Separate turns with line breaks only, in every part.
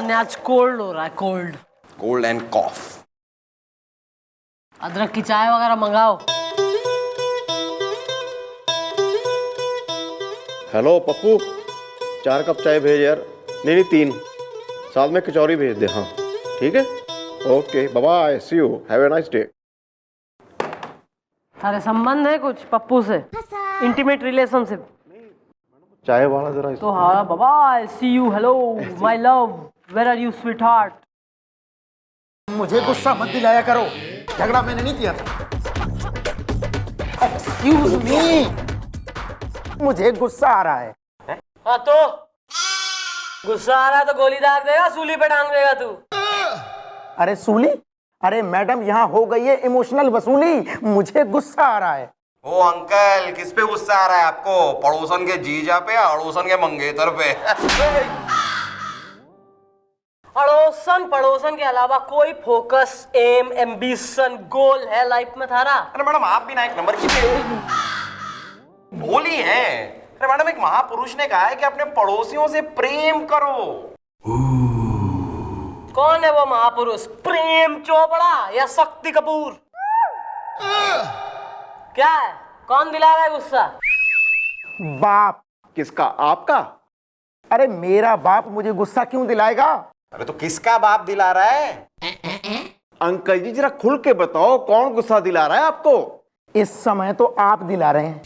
ने आज कोल्ड हो रहा है, कोल्ड।
कोल्ड एंड कॉफ।
अदरक की चाय वगैरह मंगाओ।
हेलो पप्पू, 4 कप चाय भेज यार। नहीं 3, साथ में कचौरी भेज दे। हाँ ठीक है, okay bye bye, see you, have a nice day.
सारे संबंध है कुछ पप्पू से, इंटीमेट रिलेशनशिप?
चाय वाला जरा
तो हाँ bye, see you, hello my love, where are you sweetheart.
मुझे गुस्सा मत दिलाया करो, झगड़ा मैंने नहीं किया था। एक्सक्यूज मी, मुझे गुस्सा आ रहा है।
हाँ तो गुस्सा आ रहा है तो गोली दाग देगा, सूली पे टांग देगा तू।
अरे सूली, अरे मैडम यहाँ हो गई है इमोशनल वसूली, मुझे गुस्सा आ रहा है।
ओ अंकल, किस पे गुस्सा आ रहा है आपको? पड़ोसन के जीजा पे या अड़ोसन के मंगेतर पे?
अड़ोसन पड़ोसन के अलावा कोई फोकस, एम, एम्बिशन, गोल है लाइफ में थारा?
अरे मैडम, आप भी ना एक नंबर की भोली हैं। अरे मैडम, एक महापुरुष ने कहा है कि अपने पड़ोसियों से प्रेम करो।
कौन है वो महापुरुष? प्रेम चोपड़ा या शक्ति कपूर? क्या है, कौन दिला रहा है गुस्सा?
बाप।
किसका? आपका?
अरे मेरा बाप मुझे गुस्सा क्यों दिलाएगा?
अरे तो किसका बाप दिला रहा है?
अंकल जी जरा खुल के बताओ, कौन गुस्सा दिला रहा है आपको?
इस समय तो आप दिला रहे हैं।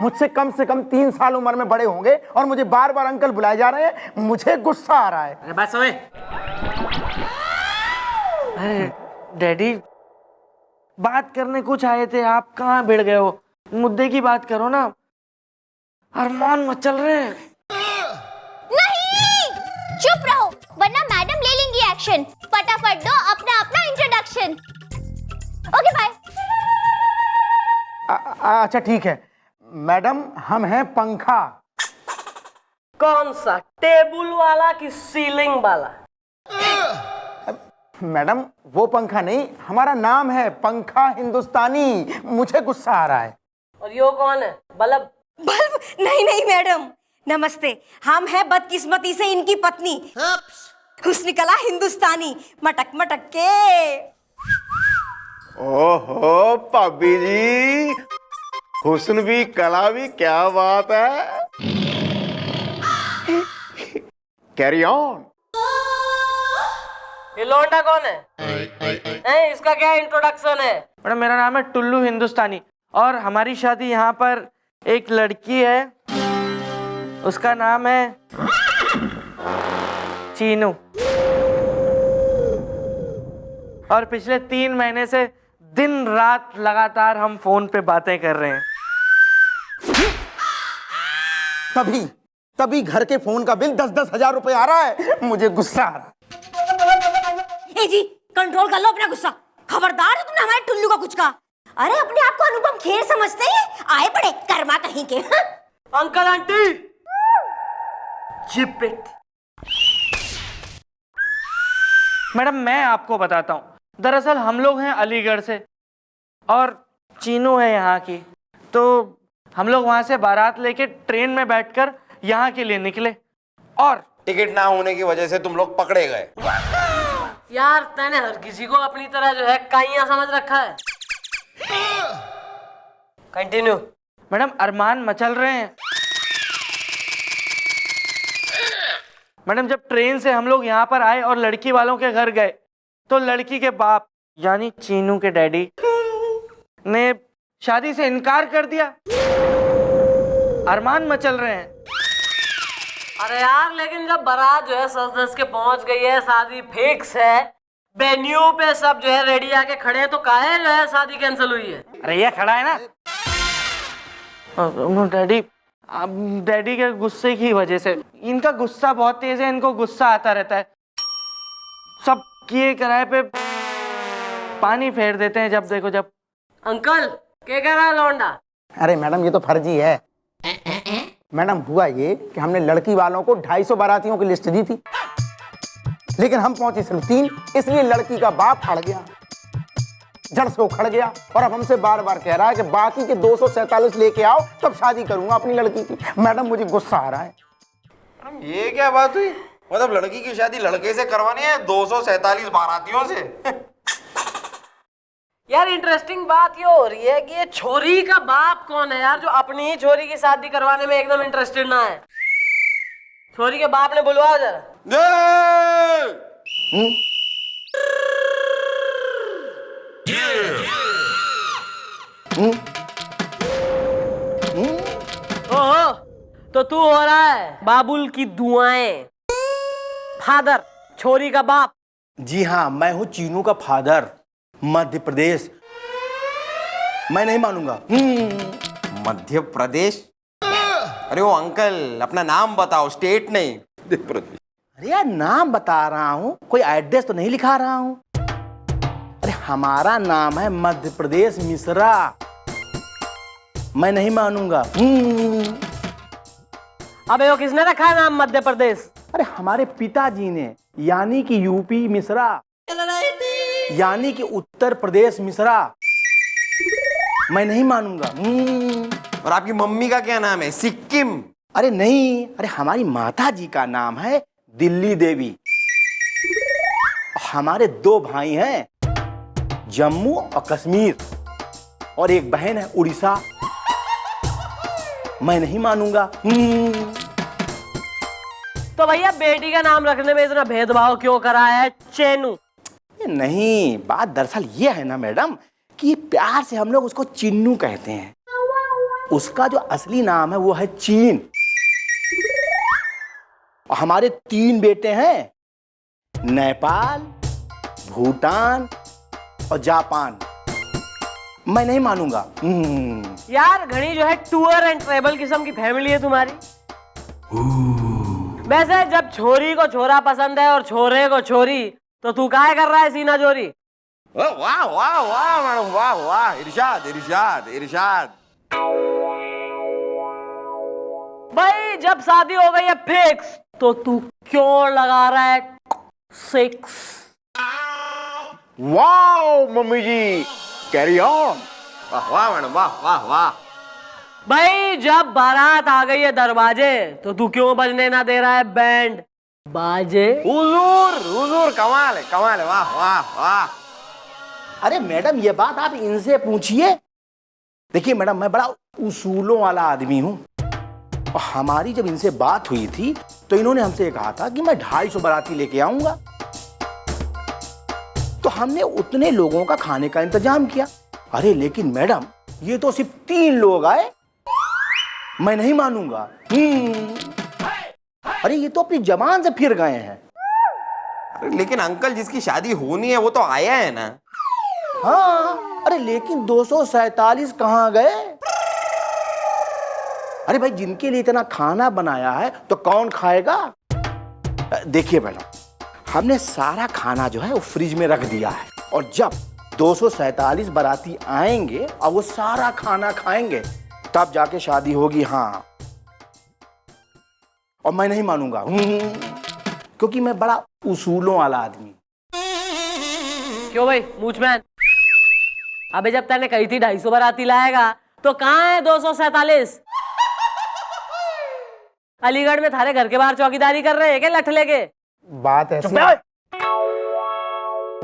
मुझसे कम से कम 3 साल उम्र में बड़े होंगे और मुझे बार बार अंकल बुलाए जा रहे हैं, मुझे गुस्सा आ रहा है।
अरे बात समझ। अरे डैडी, बात करने कुछ आए थे, आप कहाँ भिड़ गए हो? मुद्दे की बात करो ना, अरमान मचल रहे हैं।
नहीं, चुप रहो वरना मैडम ले लेंगी एक्शन। फटाफट दो अपना अपना इंट्रोडक्शन। Okay bye.
अच्छा ठीक है मैडम, हम हैं पंखा।
कौन सा, टेबल वाला कि सीलिंग वाला?
मैडम वो पंखा नहीं, हमारा नाम है पंखा हिंदुस्तानी, मुझे गुस्सा आ रहा है।
और यो कौन है, बल्ब?
बल्ब? नहीं नहीं मैडम, नमस्ते, हम हैं बदकिस्मती से इनकी पत्नी। हुस्न कला हिंदुस्तानी, मटक मटक के।
ओहो पाबी जी, हुस्न भी कला भी, क्या बात है। Carry on.
ये लौंडा कौन है? इसका क्या इंट्रोडक्शन है?
मैडम मेरा नाम है टुल्लू हिंदुस्तानी और हमारी शादी यहाँ पर एक लड़की है, उसका नाम है चीनू, और पिछले 3 महीने से दिन रात लगातार हम फोन पे बातें कर रहे हैं।
तभी घर के फोन का बिल 10-10 हजार रुपए आ रहा है, मुझे गुस्सा आ रहा है।
ए जी, कंट्रोल कर लो अपना गुस्सा। खबरदार हो तुमने हमारे टुल्लू का कुछ कहा। अरे अपने आप को अनुपम खेर समझते हैं, आए पड़े कर्मा कहीं के।
Uncle aunty, zip it.
Madam मैं आपको बताता हूँ, दरअसल हम लोग हैं अलीगढ़ से और चीनू है यहाँ की, तो हम लोग वहाँ से बारात लेके ट्रेन में बैठकर यहाँ के लिए निकले और
टिकट ना होने की वजह से तुम लोग पकड़े गए।
यार तैने हर किसी को अपनी तरह जो है काइयां समझ रखा है। कंटिन्यू।
मैडम अरमान मचल रहे हैं। मैडम जब ट्रेन से हम लोग यहाँ पर आए और लड़की वालों के घर गए तो लड़की के बाप यानी चीनू के डैडी ने शादी से इनकार कर दिया। अरमान मचल रहे हैं।
अरे यार लेकिन जब बारात जो है सज के पहुंच गई है, शादी फिक्स है, वेन्यू पे सब जो है रेडी आके खड़े हैं, तो काहे जो है शादी कैंसिल हुई है?
अरे ये खड़ा है ना डैडी, डैडी के गुस्से की वजह से, इनका गुस्सा बहुत तेज है, इनको गुस्सा आता रहता है, सब किए कराए पे पानी फेर देते हैं जब देखो जब।
अंकल क्या कह रहा है लौंडा?
अरे मैडम ये तो फर्जी है। मैडम हुआ ये कि हमने लड़की वालों को 250 बारातियों की लिस्ट दी थी, लेकिन हम पहुंचे सिर्फ 3, इसलिए लड़की का बाप अड़ गया, जड़ से उखड़ गया और अब हमसे बार बार कह रहा है कि बाकी के 247 लेके आओ तब शादी करूंगा अपनी लड़की की। मैडम मुझे गुस्सा आ रहा है।
ये क्या बात हुई? मतलब लड़की की शादी लड़के से करवानी है 247 बारातियों से?
यार इंटरेस्टिंग बात ये हो रही है कि ये छोरी का बाप कौन है यार, जो अपनी ही छोरी की शादी करवाने में एकदम इंटरेस्टेड ना है। छोरी के बाप ने बुलवाओ जरा। ओहो, तो तू हो रहा है बाबुल की दुआएं, फादर, छोरी का बाप।
जी हाँ, मैं हूँ चीनू का फादर, मध्य प्रदेश। मैं नहीं मानूंगा।
मध्य प्रदेश? अरे वो अंकल अपना नाम बताओ, स्टेट नहीं, मध्य प्रदेश।
अरे यार नाम बता रहा हूँ, कोई एड्रेस तो नहीं लिखा रहा हूँ। अरे हमारा नाम है मध्य प्रदेश मिश्रा। मैं नहीं मानूंगा।
अबे वो किसने रखा है नाम मध्य प्रदेश?
अरे हमारे पिताजी ने, यानी कि यूपी मिश्रा, यानी कि उत्तर प्रदेश मिश्रा। मैं नहीं मानूंगा।
और आपकी मम्मी का क्या नाम है? सिक्किम?
अरे नहीं, अरे हमारी माता जी का नाम है दिल्ली देवी। हमारे 2 भाई हैं, जम्मू और कश्मीर, और एक बहन है उड़ीसा। मैं नहीं मानूंगा।
तो भैया बेटी का नाम रखने में इतना भेदभाव क्यों करा है चेनू?
नहीं, बात दरअसल ये है ना मैडम कि प्यार से हम लोग उसको चिन्नू कहते हैं। उसका जो असली नाम है वो है चीन। और हमारे 3 बेटे हैं, नेपाल, भूटान और जापान। मैं नहीं मानूंगा।
यार घड़ी जो है टूर एंड ट्रेवल किस्म की फैमिली है तुम्हारी। वैसे जब छोरी को छोरा पसंद है और छोरे को छोरी, तो तू काहे कर रहा है सीना जोरी?
वाह वाह वाह मैडम, वाह वाह, इरशाद इरशाद इरशाद।
भाई जब शादी हो गई है फिक्स, तो तू क्यों लगा रहा है 6?
Wow mummy ji, carry on.
वाह वाह मैडम, वाह वाह वाह।
भाई जब बारात आ गई है दरवाजे, तो तू क्यों बजने ना दे रहा है बैंड बाजे?
हुजूर हुजूर, कमाल है, वाह वाह वाह।
अरे मैडम ये बात आप इनसे पूछिए। देखिए मैडम, मैं बड़ा उसूलों वाला आदमी हूँ, और हमारी जब इनसे बात हुई थी तो इन्होंने हमसे कहा था कि मैं 250 बाराती लेके आऊंगा। तो हमने उतने लोगों का खाने का इंतजाम किया। अरे लेकिन मैडम ये तो सिर्फ 3 लोग आए। मैं नहीं मानूंगा। अरे ये तो अपनी जबान से फिर गए हैं।
अरे लेकिन अंकल जिसकी शादी होनी है वो तो आया है ना।
हाँ, अरे लेकिन 247 कहाँ गए? अरे भाई जिनके लिए इतना खाना बनाया है तो कौन खाएगा? देखिए मैडम, हमने सारा खाना जो है वो फ्रिज में रख दिया है, और जब 247 बाराती आएंगे और वो सारा खाना खाएंगे तब जाके शादी होगी। हाँ, और मैं नहीं मानूंगा, क्योंकि मैं बड़ा उसूलों वाला आदमी।
क्यों भाई मूचमैन? अबे जब तैने कही थी 250 बाराती लाएगा, तो कहाँ है 247? अलीगढ़ में थारे घर के बाहर चौकीदारी कर रहे हैं क्या लठ लेके?
बात ऐसी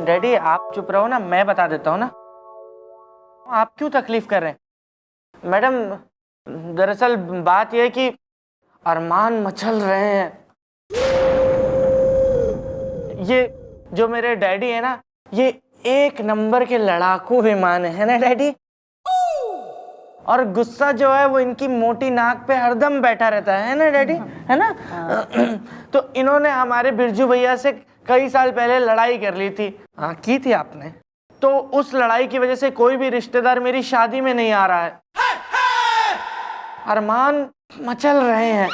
डैडी आप चुप रहो ना, मैं बता देता हूँ ना। आप क्यों तकलीफ कर रहे हैं? मैडम दरअसल बात यह है कि अरमान मचल रहे हैं। ये जो मेरे डैडी है ना, ये 1 नंबर के लड़ाकू विमान है ना डैडी। और गुस्सा जो है वो इनकी मोटी नाक पे हरदम बैठा रहता है ना डैडी, है ना? तो इन्होंने हमारे बिरजू भैया से कई साल पहले लड़ाई कर ली थी। हाँ की थी आपने। तो उस लड़ाई की वजह से कोई भी रिश्तेदार मेरी शादी में नहीं आ रहा है। अरमान मचल रहे हैं।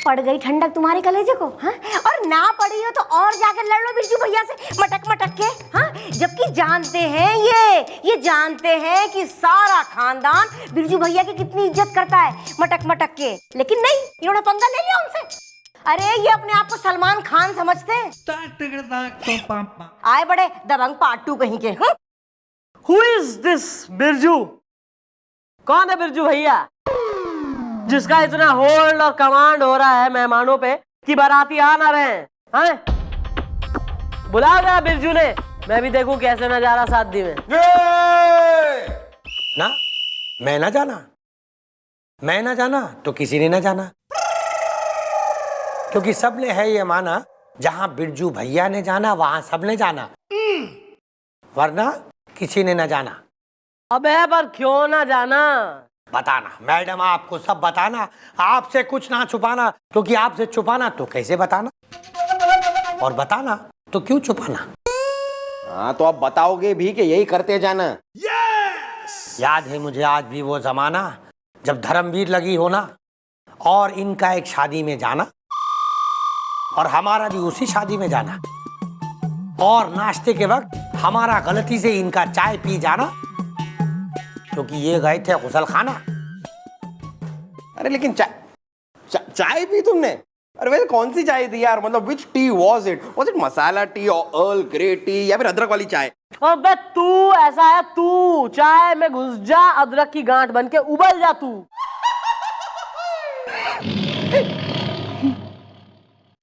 पड़ गई ठंडक तुम्हारे कलेजे को, हाँ? और ना पड़ी हो तो और जाकर लड़ लो बिरजू भैया से मटक मटक के, हाँ? जबकि जानते हैं ये जानते हैं कि सारा खानदान बिरजू भैया की कितनी इज्जत करता है मटक मटक के, लेकिन नहीं, इन्होंने पंगा ले लिया उनसे। अरे ये अपने आप को सलमान खान समझते हैं। आए बड़े दबंग पार्ट 2 कहीं के।
Who is this Birju? कौन है बिरजू भैया जिसका इतना होल्ड और कमांड हो रहा है मेहमानों पे कि बाराती आ ना रहे हैं? बुलाओ जरा बिरजू ने, मैं भी देखूं कैसे नजारा शादी में।
ना मैं ना जाना तो किसी ने ना जाना, क्योंकि सबने है ये माना जहां बिरजू भैया ने जाना वहां सबने जाना, वरना किसी ने ना जाना।
अबे पर क्यों ना जाना?
बताना मैडम, आपको सब बताना, आपसे कुछ ना छुपाना, क्योंकि आपसे छुपाना तो कैसे बताना, और बताना तो क्यों छुपाना।
हाँ तो आप बताओगे भी कि यही करते जाना।
याद है मुझे आज भी वो जमाना जब धर्मवीर लगी होना और इनका एक शादी में जाना और हमारा भी उसी शादी में जाना, और नाश्ते के वक्त हमारा गलती से इनका चाय पी जाना, क्योंकि ये गए थे गुसल खाना।
अरे लेकिन चाय पी तुमने? अरे वैसे कौन सी चाय थी यार? मतलब which tea was it masala tea और अर्ल ग्रे टी या फिर अदरक वाली चाय?
अबे तू ऐसा है, तू चाय में घुस जा, अदरक की गांठ बन के उबल जा तू।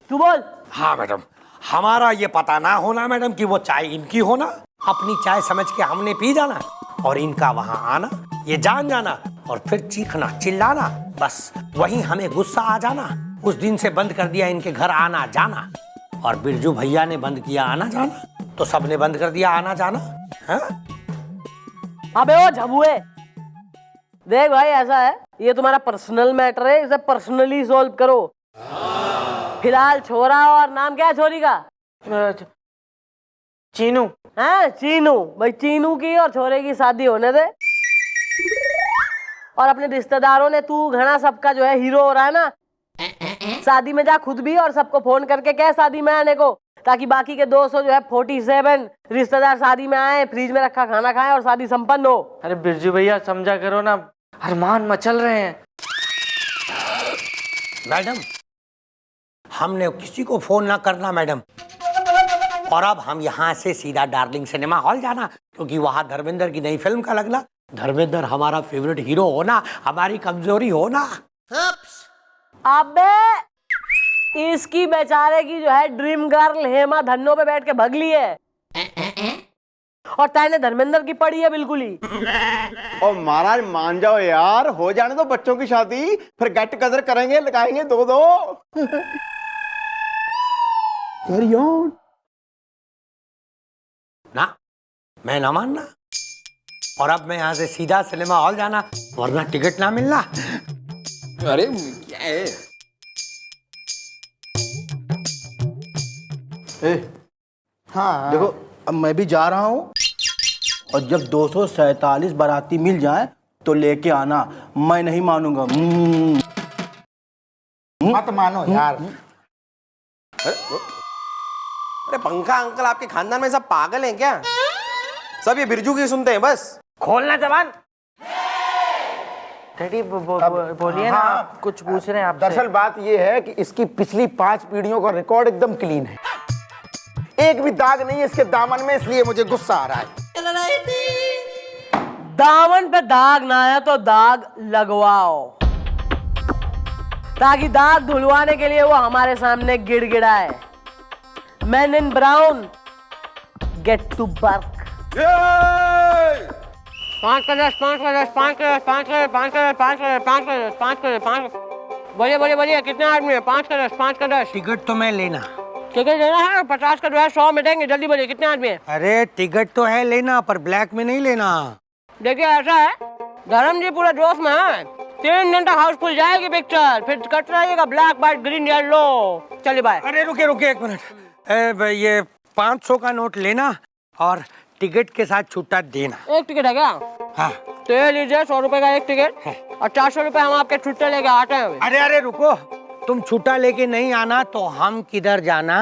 तू बोल।
हाँ मैडम, हमारा ये पता ना होना मैडम कि वो चाय इनकी होना, अपनी चाय समझ के हमने पी जाना और इनका वहां आना, ये जान जाना और फिर चीखना चिल्लाना, बस वहीं हमें गुस्सा आ जाना। उस दिन से बंद कर दिया इनके घर आना जाना, और बिरजू भैया ने बंद किया आना जाना, तो सबने बंद कर दिया आना जाना। हाँ?
अबे ओ झबुए, देख भाई ऐसा है, ये तुम्हारा पर्सनल मैटर है, इसे पर्सनली सॉल्व करो। फिलहाल छोरा, और नाम क्या है छोरी का?
चीनू।
हाँ चीनू, भाई चीनू की और छोरे की शादी होने दे। और अपने रिश्तेदारों ने, तू घना सबका जो है हीरो हो रहा है ना, शादी में जा खुद भी और सबको फोन करके कह शादी में आने को, ताकि बाकी के 200 जो है 47 रिश्तेदार शादी में आए, फ्रिज में रखा खाना खाएं और शादी संपन्न हो।
अरे बिरजू भैया समझा करो ना, अरमान मचल रहे हैं।
मैडम हमने किसी को फोन ना करना मैडम, और अब हम यहाँ से सीधा डार्लिंग सिनेमा हॉल जाना, क्योंकि वहां धर्मेंद्र की नई फिल्म का लगना। धर्मेंद्र हमारा फेवरेट हीरो होना हमारी कमजोरी होना।
अबे इसकी बेचारे की जो है ड्रीम गर्ल हेमा धन्नो पे बैठ के भगली है, और तैने धर्मेंद्र की पड़ी है बिल्कुल ही।
और महाराज मान जाओ यार, हो जाने दो बच्चों की शादी, फिर गेट टुगेदर करेंगे, लगाएंगे 2-2। Carry on.
ना मैं ना मानना, और अब मैं यहाँ से सीधा सिनेमा हॉल जाना, वरना टिकट ना मिलना।
अरे क्या है?
हाँ
देखो अब मैं भी जा रहा हूँ, और जब 247 बाराती मिल जाए तो लेके आना, मैं नहीं मानूंगा।
मत मानो यार।
अरे पंखा अंकल, आपके खानदान में सब पागल हैं क्या? सब ये बिरजू की सुनते हैं बस।
खोलना जबान। डैडी बोलिए ना,
हाँ,
आप कुछ पूछ रहे हैं आप।
दरअसल बात ये है कि इसकी पिछली 5 पीढ़ियों का रिकॉर्ड एकदम क्लीन है, एक भी दाग नहीं है इसके दामन में, इसलिए मुझे गुस्सा आ रहा है।
दामन पे दाग ना है तो दाग लगवाओ, ताकि दाग धुलवाने के लिए वो हमारे सामने गिड़गिड़ाए। Man in brown, get to work. 5 का 10, 5 का 10, 5 का 10, 5 का 10, 5 का 10, 5 का 10, 5 का 10, 5 का 10, 5 का 10। बोलिए बोलिए बोलिए, कितने आदमी है? 5 का 10, 5 का 10।
टिकट तो मैं लेना।
टिकट लेना है? 50 का जो है 100 में देंगे, जल्दी बोलिए कितने आदमी है?
अरे टिकट तो है लेना, पर ब्लैक में नहीं लेना।
देखिए ऐसा है, धर्म जी पूरे जोश में है, 3 दिन तक हाउसफुल जाएगी पिक्चर, फिर कट रहेगा ब्लैक व्हाइट ग्रीन येलो। चलिए बाय।
अरे रुके रुके 1 मिनट, ये 500 का नोट लेना और टिकट के साथ छुट्टा देना।
एक टिकट है क्या?
हाँ।
तो ये लीजिए 100 रुपए का एक टिकट, और 400 रुपए हम आपके छुट्टे लेके आते हैं।
अरे अरे रुको, तुम छुट्टा लेके नहीं आना तो हम किधर जाना?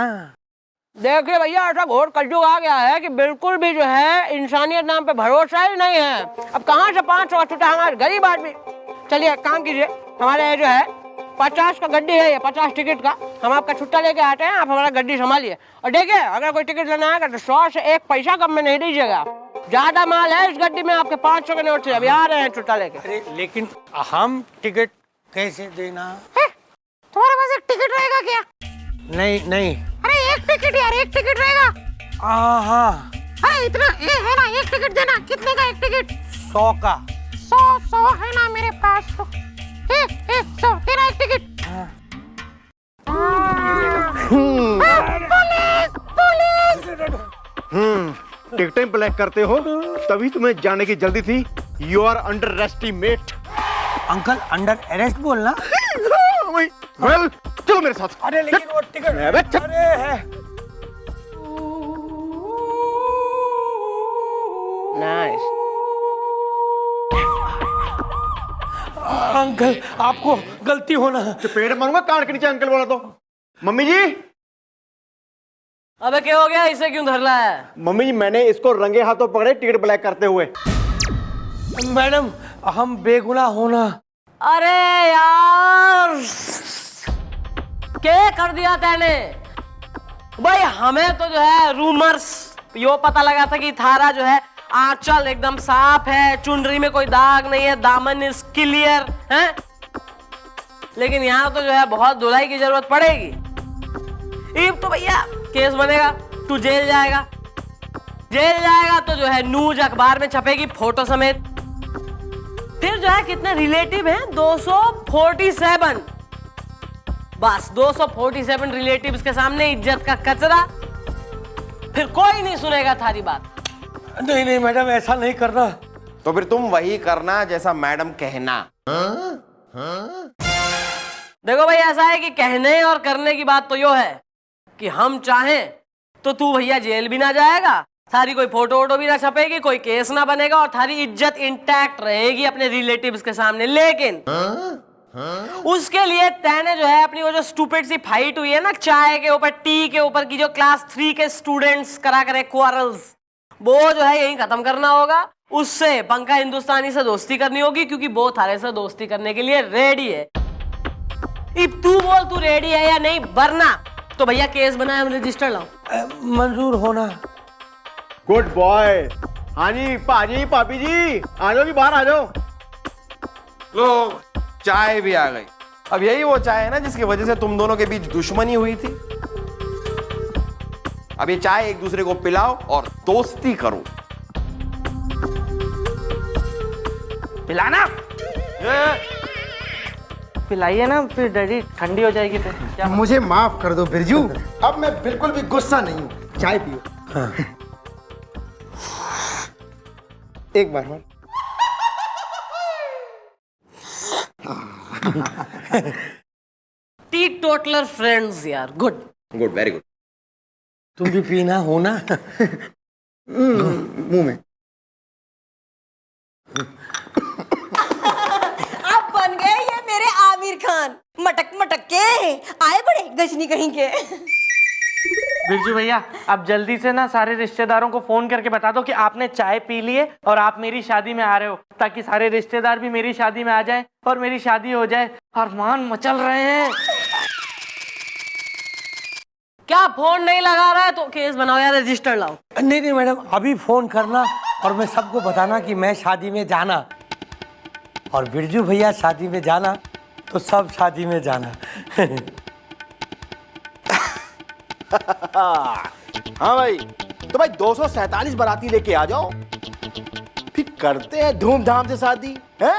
देखिए भैया, ऐसा घोर कलयुग आ गया है कि बिल्कुल भी जो है इंसानियत नाम पे भरोसा ही नहीं है। अब कहाँ से 500 का छुट्टा, हमारे गरीब आदमी। चलिए काम कीजिए, हमारे जो है 50 का गड्डी है, ये 50 टिकट का, हम आपका छुट्टा लेके आते हैं, आप हमारा गड्डी संभालिए। और देखिए अगर कोई टिकट लेना है तो 100 से 1 पैसा कम में नहीं दीजिएगा, ज्यादा माल है इस गड्डी में आपके 500 के नोट से। अभी आ रहे हैं छुट्टा लेके।
अरे लेकिन हम टिकट कैसे देना?
तुम्हारे पास एक टिकट रहेगा क्या?
नहीं नहीं।
अरे एक टिकट यार, एक टिकट रहेगा।
हाँ
अरे इतना ये है ना, एक टिकट देना। कितने का एक टिकट?
100 का।
100 है ना मेरे पास तो। 100 तेरा एक टिकट।
टिकटें ब्लैक करते हो तभी तुम्हें जाने की जल्दी थी। You are underestimate.
Uncle under arrest बोलना।
वेल चलो मेरे साथ।
अरे लेकिन वो टिकट, अरे है।
नाइस।
अंकल आपको गलती होना।
पेड़ मारूंगा कान के नीचे अंकल बोला तो। मम्मी जी,
अबे क्या हो गया, इसे क्यों धर रहा है?
मम्मी जी मैंने इसको रंगे हाथों पकड़े टिकट ब्लैक करते हुए।
मैडम हम बेगुनाह होना।
अरे यार, क्या कर दिया तैने? भाई हमें तो जो है रूमर्स यो पता लगा था कि थारा जो है आंचल एकदम साफ है, चुनरी में कोई दाग नहीं है, दामन इज क्लियर है। लेकिन यहाँ तो जो है बहुत धुलाई की जरूरत पड़ेगी। अब तो भैया केस बनेगा, तू जेल जाएगा। जेल जाएगा तो जो है न्यूज अखबार में छपेगी फोटो समेत। फिर जो है कितने रिलेटिव हैं? 247। बस 247 रिलेटिव्स के सामने इज्जत का कचरा। फिर कोई नहीं सुनेगा थारी बात।
नहीं नहीं मैडम, ऐसा नहीं करना।
तो फिर तुम वही करना जैसा मैडम कहना।
देखो भाई, ऐसा है कि कहने और करने की बात तो यो है कि हम चाहें तो तू भैया जेल भी ना जाएगा, थारी कोई फोटो वोटो भी ना छपेगी, कोई केस ना बनेगा और थारी इज्जत इंटैक्ट रहेगी अपने रिलेटिव्स के सामने। लेकिन उसके लिए तैने जो है अपनी वो जो स्टूपिड सी फाइट हुई है ना चाय के ऊपर, टी के ऊपर की, जो क्लास 3 के स्टूडेंट्स करा करे क्वारल्स, वो जो है यही खत्म करना होगा। उससे पंखा हिंदुस्तानी से दोस्ती करनी होगी क्योंकि वो थारे से दोस्ती करने के लिए रेडी है। अब तू बोल तू रेडी है या नहीं, वरना तो भैया केस बनाए, हम रजिस्टर लाओ।
मंजूर होना।
Good boy. हाँ जी पाजी पापी जी, आ जाओ जी, बाहर आ जाओ।
लो चाय भी आ गई। अब यही वो चाय है ना जिसकी वजह से तुम दोनों के बीच दुश्मनी हुई थी। अब ये चाय एक दूसरे को पिलाओ और दोस्ती करो।
पिलाना? पिलाइए ना, फिर डैडी ठंडी हो जाएगी फिर क्या?
मुझे माफ कर दो बिरजू, अब मैं बिल्कुल भी गुस्सा नहीं हूँ। चाय पियो। एक बार और।
टी टोटलर फ्रेंड्स यार, गुड
गुड, वेरी गुड।
तुम भी पीना हो ना।
मुंह में।
अब बन गए ये मेरे आमिर खान, मटक मटक के आए बड़े गजनी कहीं के।
बिरजू भैया आप जल्दी से ना सारे रिश्तेदारों को फोन करके बता दो कि आपने चाय पी ली है और आप मेरी शादी में आ रहे हो, ताकि सारे रिश्तेदार भी मेरी शादी में आ जाएं और मेरी शादी हो जाए। अरमान मचल रहे हैं।
क्या फोन नहीं लगा रहा है तो केस बनाओ यार, रजिस्टर लाओ।
नहीं नहीं मैडम, अभी फोन करना और मैं सबको बताना कि मैं शादी में जाना और बिरजू भैया शादी में जाना, तो सब शादी में जाना।
हाँ भाई, तो भाई 247 बाराती लेके आ जाओ, फिर करते हैं धूमधाम से शादी है।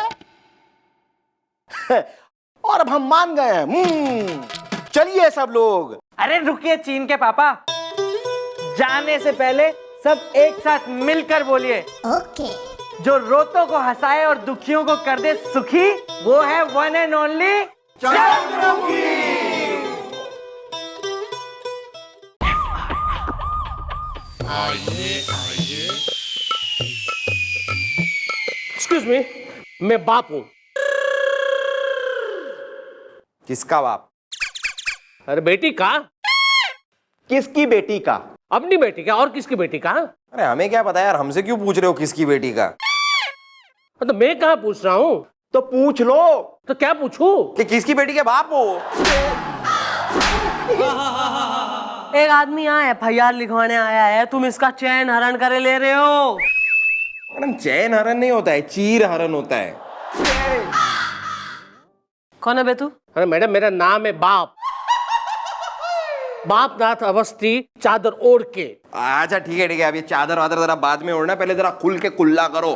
और अब हम मान गए हैं। चलिए सब लोग।
अरे रुकिए चीन के पापा, जाने से पहले सब एक साथ मिलकर बोलिए।
ओके।
जो रोतों को हंसाए और दुखियों को कर दे सुखी, वो है one and only Chandramukhi.
Excuse me, मैं बाप हूं।
किसका बाप?
अरे बेटी का।
किसकी बेटी का?
अपनी बेटी का, और किसकी बेटी का?
अरे हमें क्या पता यार, हमसे क्यों पूछ रहे हो किसकी बेटी का?
तो मैं कहाँ पूछ रहा हूँ?
तो पूछ लो।
तो क्या पूछूं?
कि किसकी बेटी के बाप हो?
एक आदमी यहाँ FIR लिखवाने आया है, तुम इसका चैन हरण करे ले रहे हो।
मैडम चैन हरण नहीं होता है, चीर हरण होता है।
कौन है बे तू?
अरे मैडम मेरा नाम है बाप।
बाप नाथ अवस्थी चादर ओढ़ के।
अच्छा ठीक है, अब ये चादर वादर जरा बाद में ओढ़ना, पहले जरा खुल के कुल्ला करो।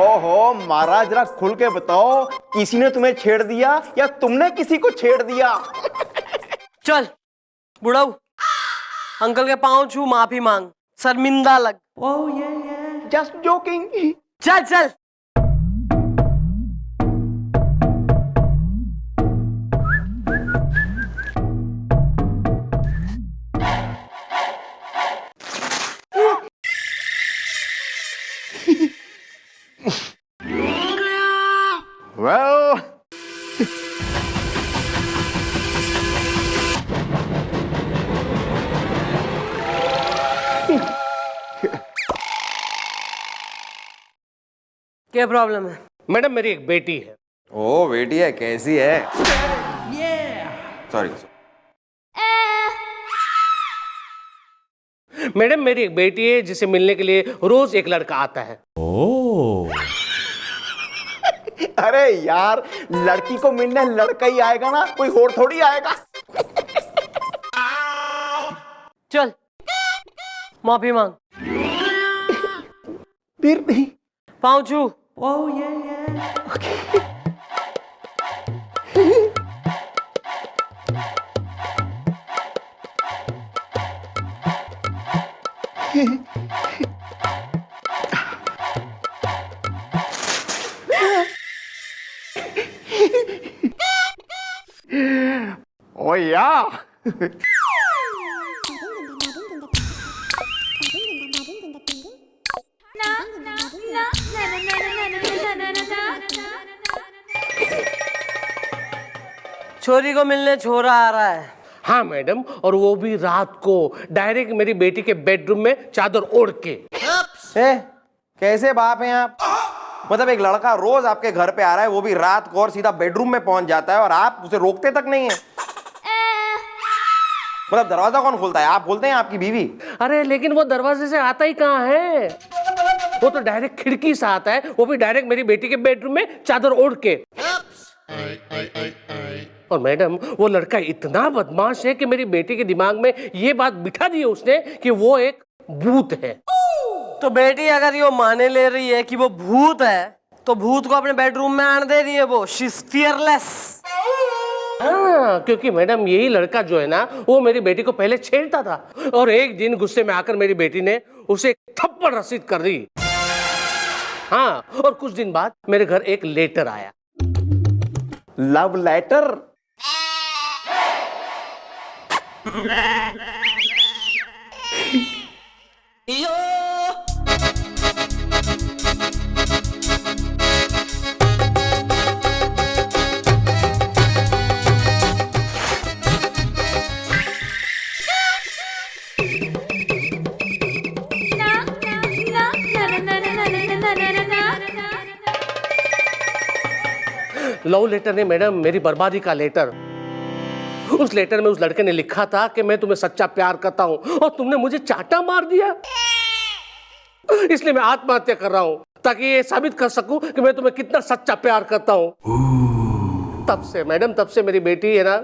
ओहो महाराज, जरा खुल के बताओ, किसी ने तुम्हें छेड़ दिया या तुमने किसी को छेड़ दिया?
चल बुढ़ाऊ, अंकल के पाँव छू, माफी मांग, शर्मिंदा लग।
Just joking.
चल चल।
Well,
क्या प्रॉब्लम है?
मैडम मेरी एक बेटी है।
ओ बेटी है, कैसी है? सॉरी।
मैडम मेरी एक बेटी है जिसे मिलने के लिए रोज एक लड़का आता है।
अरे यार, लड़की को मिलने लड़का ही आएगा ना, कोई और थोड़ी आएगा।
चल माफी मांग।
फिर नहीं।
पाँव छू।
ओ या।
छोरी को मिलने छोरा आ रहा है।
हाँ मैडम, और वो भी रात को, डायरेक्ट मेरी बेटी के बेडरूम में चादर ओढ़ के।
कैसे बाप हैं आप? मतलब एक लड़का रोज आपके घर पे आ रहा है, वो भी रात को, और सीधा बेडरूम में पहुंच जाता है, और आप उसे रोकते तक नहीं है। मतलब दरवाजा कौन खोलता है? आप खोलते हैं, आपकी बीवी?
अरे लेकिन वो दरवाजे से आता ही कहाँ है, वो तो डायरेक्ट खिड़की से आता है, वो भी डायरेक्ट मेरी बेटी के बेडरूम में चादर ओढ़ के। और मैडम वो लड़का इतना बदमाश है कि मेरी बेटी के दिमाग में ये बात बिठा दी है उसने कि वो एक भूत है।
तो बेटी अगर ये माने ले रही है कि वो भूत है, तो भूत को अपने बेडरूम में आने दे रही है वो। She is fearless.
हाँ, क्योंकि मैडम यही लड़का जो है ना, वो मेरी बेटी को पहले छेड़ता था, और एक दिन गुस्से में आकर मेरी बेटी ने उसे एक थप्पड़ रसीद कर दी। हाँ, और कुछ दिन बाद मेरे घर एक लेटर आया।
Love letter?
लव लेटर ने मैडम मेरी बर्बादी का लेटर। उस लेटर में उस लड़के ने लिखा था कि मैं तुम्हें सच्चा प्यार करता हूं, और तुमने मुझे चाटा मार दिया। इसलिए मैं आत्महत्या कर रहा हूं, ताकि ये साबित कर सकूं कि मैं तुम्हें कितना सच्चा प्यार करता हूं। तब से मैडम, तब से मेरी बेटी है ना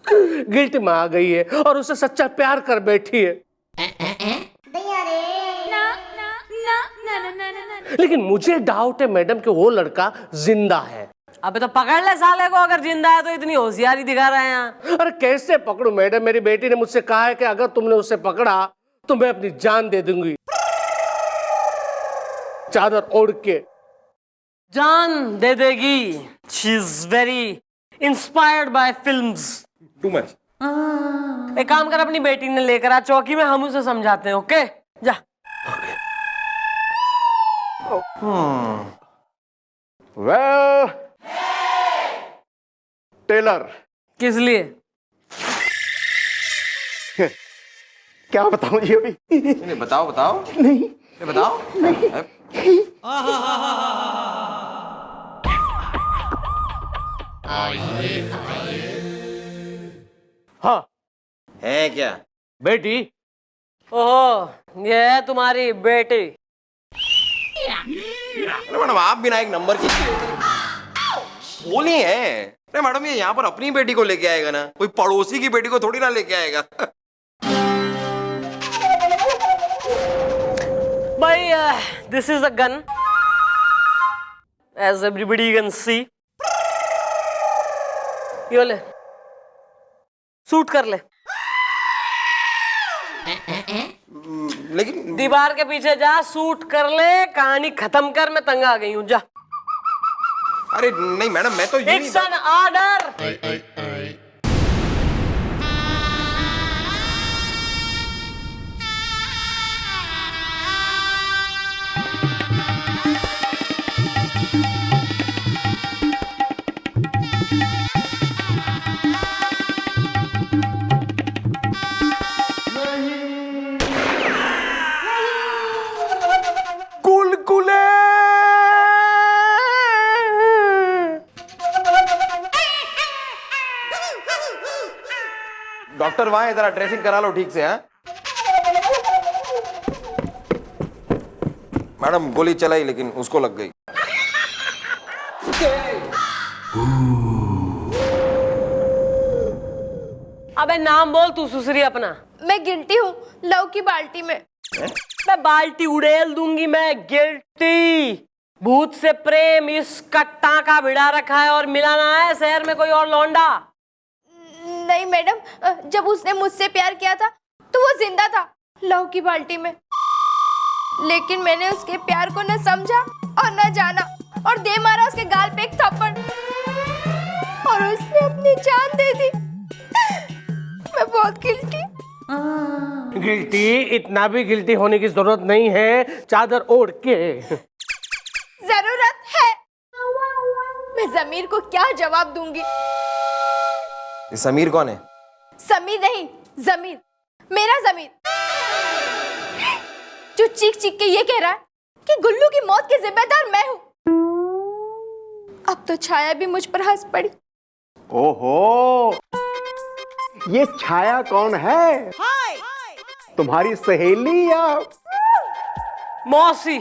गिल्ट में आ गई है, और उसे सच्चा प्यार कर बैठी है। लेकिन मुझे डाउट है मैडम कि वो लड़का जिंदा है।
अबे तो पकड़ ले साले को, अगर जिंदा है तो। इतनी होशियारी दिखा रहे हैं यहाँ।
अरे कैसे पकड़ू मैडम, मेरी बेटी ने मुझसे कहा है कि अगर तुमने उसे पकड़ा तो मैं अपनी जान दे दूंगी, चादर ओढ़ के।
जान दे देगी। She is very inspired by films.
Too much.
एक काम कर, अपनी बेटी ने लेकर आ चौकी में, हम उसे समझाते हैं। ओके जा।
Well, tailor.
किस लिए?
क्या बताऊं जी अभी?
नहीं, बताओ बताओ।
नहीं
बताओ।
हाँ
है क्या?
बेटी।
ओहो, ये है तुम्हारी बेटी।
अरे मैडम, आप बिना एक नंबर की। बोली है। अरे मैडम ये यहाँ पर अपनी बेटी को लेके आएगा ना, कोई पड़ोसी की बेटी को थोड़ी ना लेके आएगा।
भाई this is a gun as everybody can see. यो ले, शूट कर ले।
लेकिन
दीवार के पीछे जा, शूट कर ले, कहानी खत्म कर। मैं तंग आ गई हूँ, जा।
अरे नहीं मैडम, मैं तो
इट्स एन ऑर्डर।
डॉक्टर वहां है, जरा ड्रेसिंग करा लो ठीक से। हाँ मैडम, गोली चलाई लेकिन उसको लग गई।
अबे नाम बोल तू सुसरी अपना।
मैं गिल्टी हूँ लव की बाल्टी में।
मैं बाल्टी उड़ेल दूंगी। मैं गिल्टी। भूत से प्रेम इस कट्टा का भिड़ा रखा है और मिला ना है शहर में कोई और लौंडा।
नहीं मैडम, जब उसने मुझसे प्यार किया था तो वो जिंदा था लव की बाल्टी में, लेकिन मैंने उसके प्यार को न समझा और न जाना और दे मारा उसके गाल पे एक थप्पड़ और उसने अपनी जान दे दी। मैं बहुत गिल्टी।
गिल्टी, इतना भी गिल्टी होने की जरूरत नहीं है। चादर ओढ़ के।
जरूरत है। मैं जमीर को क्या जवाब दूंगी?
समीर कौन है?
समीर नहीं, जमीर, मेरा जमीर, जो चीख चीख के ये कह रहा है कि गुल्लू की मौत की जिम्मेदार मैं हूं। अब तो छाया भी मुझ पर हंस पड़ी।
ओहो, ये छाया कौन है? तुम्हारी सहेली या
मौसी?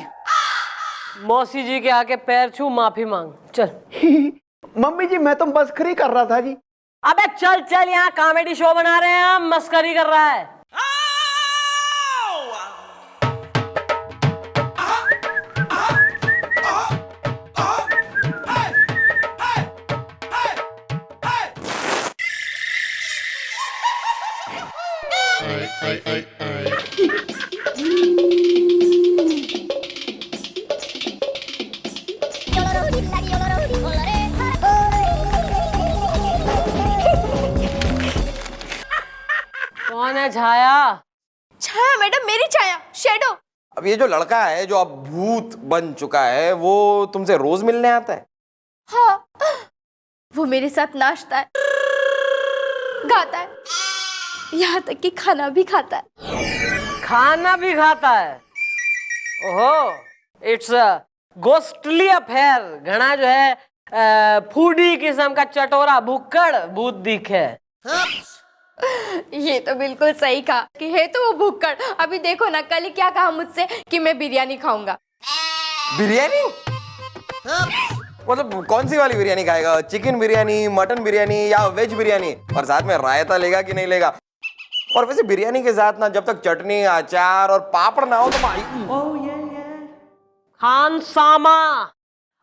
मौसी जी के आके पैर छू, माफी मांग। चल।
मम्मी जी, मैं तो मस्करी कर रहा था जी।
अबे चल चल, यहाँ कॉमेडी शो बना रहे हैं हम, मस्करी कर रहा है। कौन है छाया?
छाया मैडम, मेरी छाया, शैडो।
अब ये जो लड़का है जो अब भूत बन चुका है, वो तुमसे रोज मिलने आता है?
हाँ, वो मेरे साथ नाचता है, गाता है, यहाँ तक कि खाना भी खाता है।
खाना भी खाता है? ओहो, इट्स अ गोस्टली अफेयर। घना जो है फूडी किस्म का चटोरा भुक्कड़ भूत दिखे।
ये तो बिल्कुल सही कहा कि है तो वो भुक्कड़। अभी देखो ना, कल ही क्या कहा मुझसे कि मैं बिरयानी खाऊंगा।
बिरयानी? मतलब कौन सी वाली बिरयानी खाएगा? चिकन बिरयानी, मटन बिरयानी या वेज बिरयानी? और साथ में रायता लेगा कि नहीं लेगा? और वैसे बिरयानी के साथ ना जब तक चटनी, अचार और पापड़ ना हो तो
खान सामा,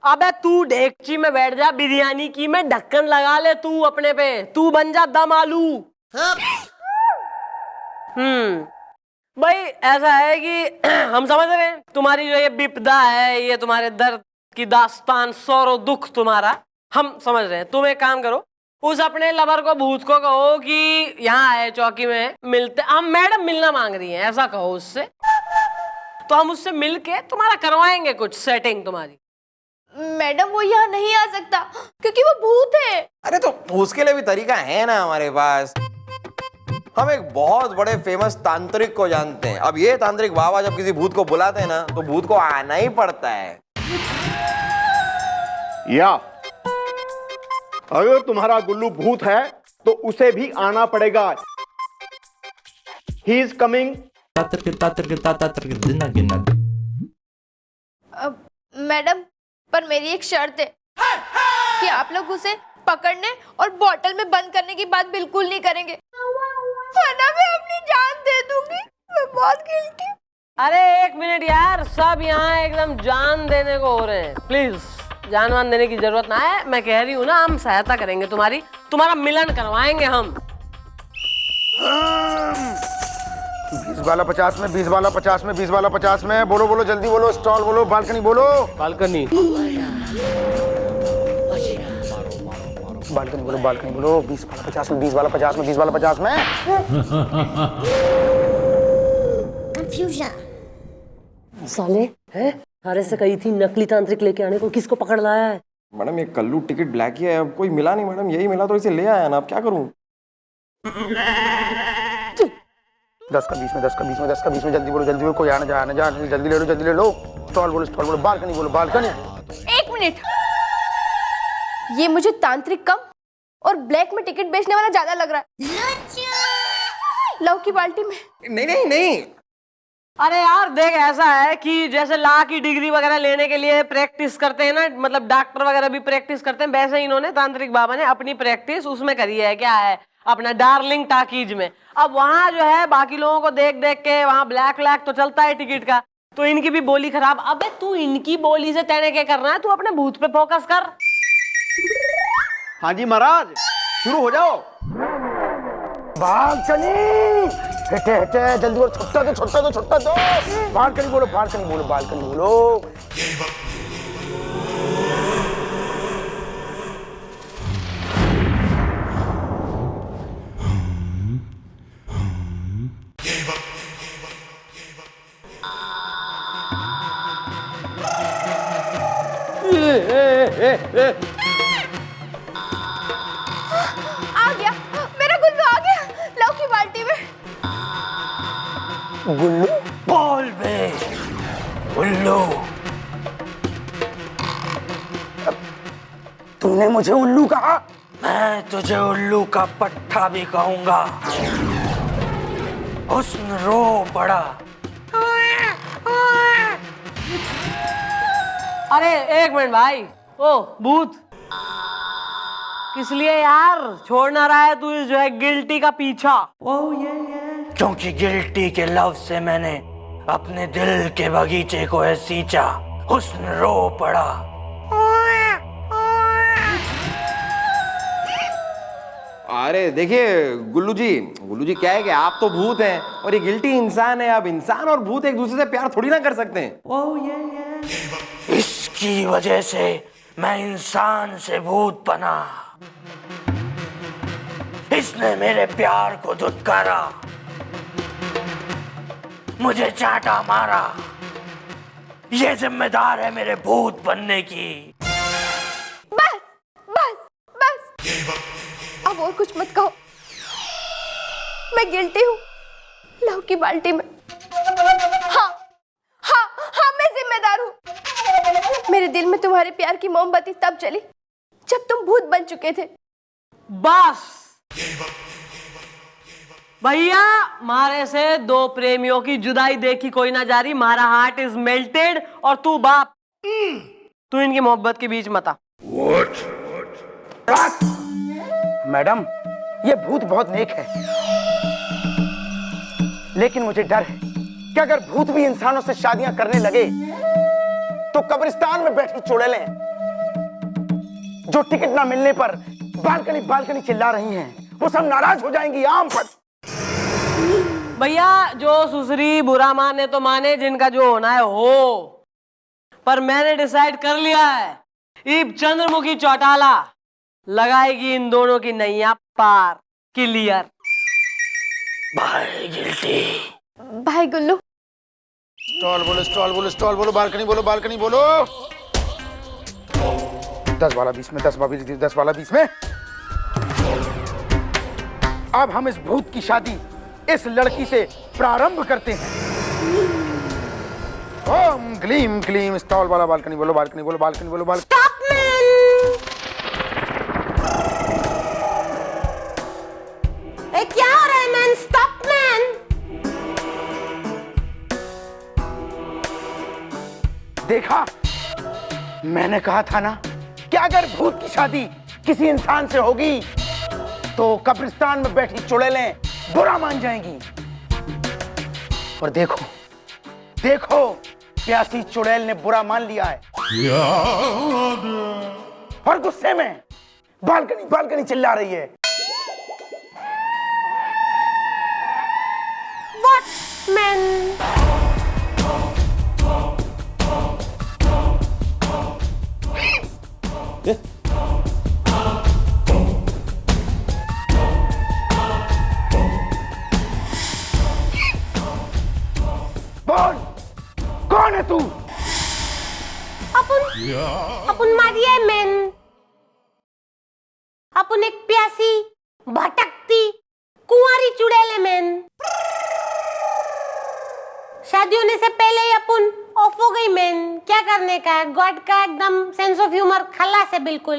अबे तू डेगची में बैठ जा बिरयानी की, में ढक्कन लगा ले तू अपने पे, तू बन जा दम आलू। भाई ऐसा है कि हम समझ रहे हैं तुम्हारी जो ये विपदा है, ये तुम्हारे दर्द की दास्तान, सौरो दुख तुम्हारा हम समझ रहे हैं। तुम एक काम करो, उस अपने लवर को, भूत को कहो कि यहाँ आए चौकी में मिलते। हम मैडम मिलना मांग रही हैं, ऐसा कहो उससे, तो हम उससे मिलके तुम्हारा करवाएंगे कुछ सेटिंग तुम्हारी।
मैडम वो यहाँ नहीं आ सकता क्योंकि वो भूत है।
अरे तो उसके लिए भी तरीका है ना हमारे पास। हम एक बहुत बड़े फेमस तांत्रिक को जानते हैं। अब ये तांत्रिक बाबा जब किसी भूत को बुलाते हैं ना, तो भूत को आना ही पड़ता है।
या अगर तुम्हारा गुल्लू भूत है तो उसे भी आना पड़ेगा। He is coming.
मैडम, पर मेरी एक शर्त है। कि आप लोग उसे पकड़ने और बोतल में बंद करने की बात बिल्कुल नहीं करेंगे, वरना मैं अपनी जान दे दूंगी। मैं बहुत गिल्टी।
अरे एक मिनट यार, सब यहाँ एकदम जान देने को हो रहे हैं। प्लीज जान वान देने की जरूरत ना है। मैं कह रही हूँ ना, हम सहायता करेंगे तुम्हारी, तुम्हारा मिलन करवाएंगे हम।
20 वाला 50 में, 20 वाला 50 में, 20 वाला 50 में। बोलो बोलो जल्दी बोलो, स्टॉल बोलो, बालकनी बोलो।
बालकनी
बालकनी बोलो, बालकनी बोलो। 20 वाला 50 में, 20 वाला 50 में, 20 वाला 50 में।
साले हैं, हारे से कही थी नकली तांत्रिक लेके आने को, किसको पकड़ लाया है?
मैडम ये कल्लू टिकट ब्लैक ही है, अब कोई मिला नहीं मैडम, यही मिला तो इसे ले आया ना, अब क्या करूं?
10 का 20 में, 10 का 20 में, 10 का 20 में। जल्दी बोलो, जल्दी बोलो, कोई आना जा, जल्दी ले लो, जल्दी ले लो। स्टॉल बोलो, स्टॉल बोलो, बालकनी बोलो, बालकनी।
1 मिनट, ये मुझे तांत्रिक कम और ब्लैक में टिकट बेचने वाला ज्यादा लग रहा है। लव की बाल्टी में।
नहीं नहीं नहीं,
अरे यार देख, ऐसा है कि जैसे लॉ की डिग्री वगैरह लेने के लिए प्रैक्टिस करते हैं ना, मतलब डॉक्टर वगैरह भी प्रैक्टिस करते हैं, वैसे इन्होंने तांत्रिक बाबा ने अपनी प्रैक्टिस उसमें करी है। क्या है, अपना डार्लिंग टाकीज में। अब वहां जो है बाकी लोगों को देख देख के वहां ब्लैक व्लैक तो चलता है टिकट का, तो इनकी भी बोली खराब। अबे तू इनकी बोली से तेने क्या करना है, तू अपने भूत पे फोकस कर।
हाँ जी महाराज, शुरू हो जाओ।
बालकनी हटे हटे, जल्दी बोलो, छुट्टा दो, छुट्टा दो, छुट्टा दो। बालकनी बोलो, बालकनी बोलो, बालकनी बोलो।
आ गया मेरा गुल्लू, आ गया लव की बाल्टी में।
गुल्लू
बोल बे उल्लू।
तूने मुझे उल्लू कहा?
मैं तुझे उल्लू का पट्टा भी कहूंगा। हुस्न रो पड़ा।
अरे एक मिनट भाई, ओ भूत, किस लिए यार छोड़ ना रहा है तू इस जो है गिल्टी का पीछा?
क्योंकि गिल्टी के लव से मैंने अपने दिल के बगीचे को है सींचा। हुस्न रो पड़ा।
अरे देखिए गुल्लू जी क्या है कि आप तो भूत हैं और ये गिल्टी इंसान है। अब इंसान और भूत एक दूसरे से प्यार थोड़ी ना कर सकते हैं।
इसकी वजह से मैं इंसान से भूत बना। इसने मेरे प्यार को धुतकारा, मुझे चाटा मारा। ये जिम्मेदार है मेरे भूत बनने की।
बस बस बस, अब और कुछ मत कहो। मैं गिल्टी हूँ लव की बाल्टी में। हाँ हाँ हाँ, मैं जिम्मेदार हूँ। मेरे दिल में तुम्हारे प्यार की मोमबत्ती तब जली जब तुम भूत बन चुके थे।
बस भैया, मारे से दो प्रेमियों की जुदाई देखी कोई ना जा रही। मारा हार्ट इज मेल्टेड और तू बाप, तू इनकी मोहब्बत के बीच मत आ।
मैडम, ये भूत बहुत नेक है, लेकिन मुझे डर है कि अगर भूत भी इंसानों से शादियां करने लगे तो कब्रिस्तान में बैठी चुड़ैलें जो टिकट ना मिलने पर बालकनी बालकनी चिल्ला रही हैं, वो सब नाराज हो जाएंगी। आम पर
भैया, जो सुसरी बुरा माने तो माने, जिनका जो होना है हो, पर मैंने डिसाइड कर लिया है, इब चंद्रमुखी चौटाला लगाएगी इन दोनों की नैया पार। क्लियर?
भाई गिल्टी।
भाई गुल्लू।
स्टॉल बोलो, स्टॉल बोलो, स्टॉल बोलो, बालकनी बोलो, बालकनी बोलो। 10 वाला 20 में, 10 वाला 20 में। अब हम इस भूत की शादी इस लड़की से प्रारंभ करते हैं। ओम ग्लीम ग्लीम। स्टॉल वाला बालकनी बोलो, बालकनी बोलो, बालकनी बोलो, बालकनी।
Stop man! ए, क्या हो रहा है मैन? Stop man!
देखा, मैंने कहा था ना कि कि अगर भूत की शादी किसी इंसान से होगी तो कब्रिस्तान में बैठी चुड़ैलें बुरा मान जाएंगी। और देखो देखो, प्यासी चुड़ैल ने बुरा मान लिया है और गुस्से में बालकनी बालकनी चिल्ला रही है।
मैन
बोल, कौन है तू?
अपन मारिए मैन। अपन एक प्यासी भटकती कुंवारी चुड़ैल है मैन। शादी होने से पहले ही अपन ऑफ हो गई मैन। क्या करने का, गॉड का एकदम सेंस ऑफ ह्यूमर खल्लास है बिल्कुल।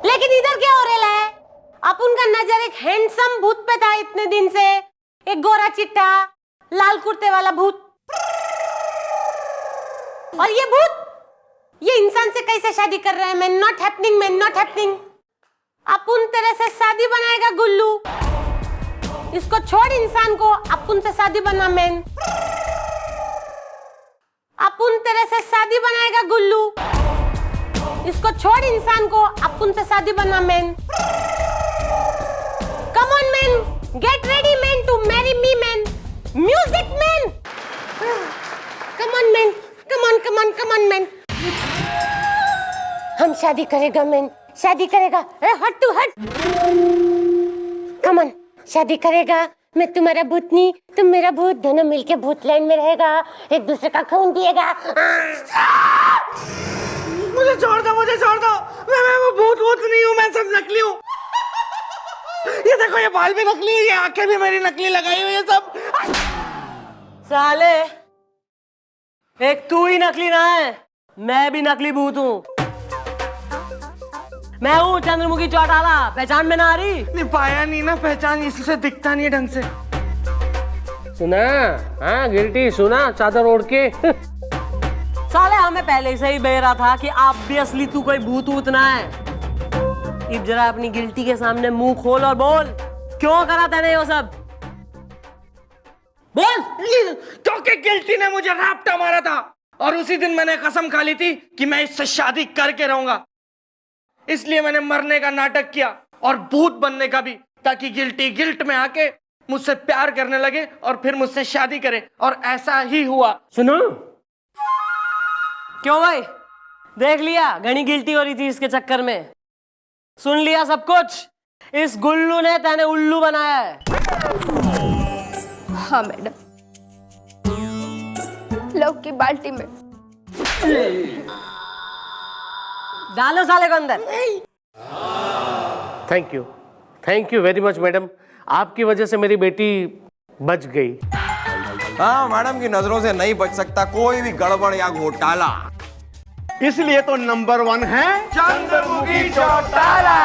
लेकिन इधर क्या हो रहा है, अपन का नजर एक हैंडसम भूत पे था इतने दिन से, एक गोरा चिट्टा लाल कुर्ते वाला भूत। और ये भूत ये इंसान से कैसे शादी कर रहा है man? Not happening man, not happening. अपन तेरे से शादी बनाएगा गुल्लू, इसको छोड़ इंसान को, अपन से शादी बना मैन। अपन तेरे से शादी बनाएगा गुल्लू, इसको छोड़ इंसान को, अपन से शादी बना man. Come on man, get ready man to marry me man. Music man, come on man, come on come on come on man. हम शादी करेगा मैन, शादी करेगा। हट तू हट, कम ऑन, शादी करेगा। मैं तुम्हारा भूतनी, तुम मेरा भूत, दोनों मिलके भूत लैंड में रहेगा, एक दूसरे का खून पिएगा।
मुझे छोड़ दो, मुझे छोड़ दो। मैं वो भूत नहीं हूँ, मैं सब नकली हूँ। ये देखो, ये बाल भी नकली है, ये आंखें भी मेरी नकली लगाई हुई है सब।
साले, एक तू ही नकली ना है, मैं भी नकली भूत हूँ। मैं हूँ चंद्रमुखी चौटाला, पहचान में ना आ रही?
नहीं पाया नहीं ना पहचान, इससे दिखता नहीं है ढंग से।
सुना? हाँ गिल्टी, सुना चादर ओढ़ के।
साले हमें पहले से ही बेरा था कि आप भी असली तू कोई भूत ऊत ना है। अब जरा अपनी गिल्टी के सामने मुंह खोल और बोल, क्यों करा तूने वो सब? बोल।
क्योंकि गिल्टी ने मुझे राप्टा मारा था और उसी दिन मैंने कसम खा ली थी कि मैं इससे शादी करके रहूंगा। इसलिए मैंने मरने का नाटक किया और भूत बनने का भी, ताकि गिल्टी गिल्ट में आके मुझसे प्यार करने लगे और फिर मुझसे शादी करे, और ऐसा ही हुआ।
सुनो,
क्यों भाई, देख लिया घनी गिल्टी हो रही थी इसके चक्कर में, सुन लिया सब कुछ। इस गुल्लू ने तेने उल्लू बनाया है।
हाँ मैडम, लौकी बाल्टी में
डालो साले को अंदर।
Thank you very much madam, आपकी वजह से मेरी बेटी बच गई।
हाँ, मैडम की नजरों से नहीं बच सकता कोई भी गड़बड़ या घोटाला,
इसलिए तो नंबर 1 है
चंद्रमुखी चौटाला।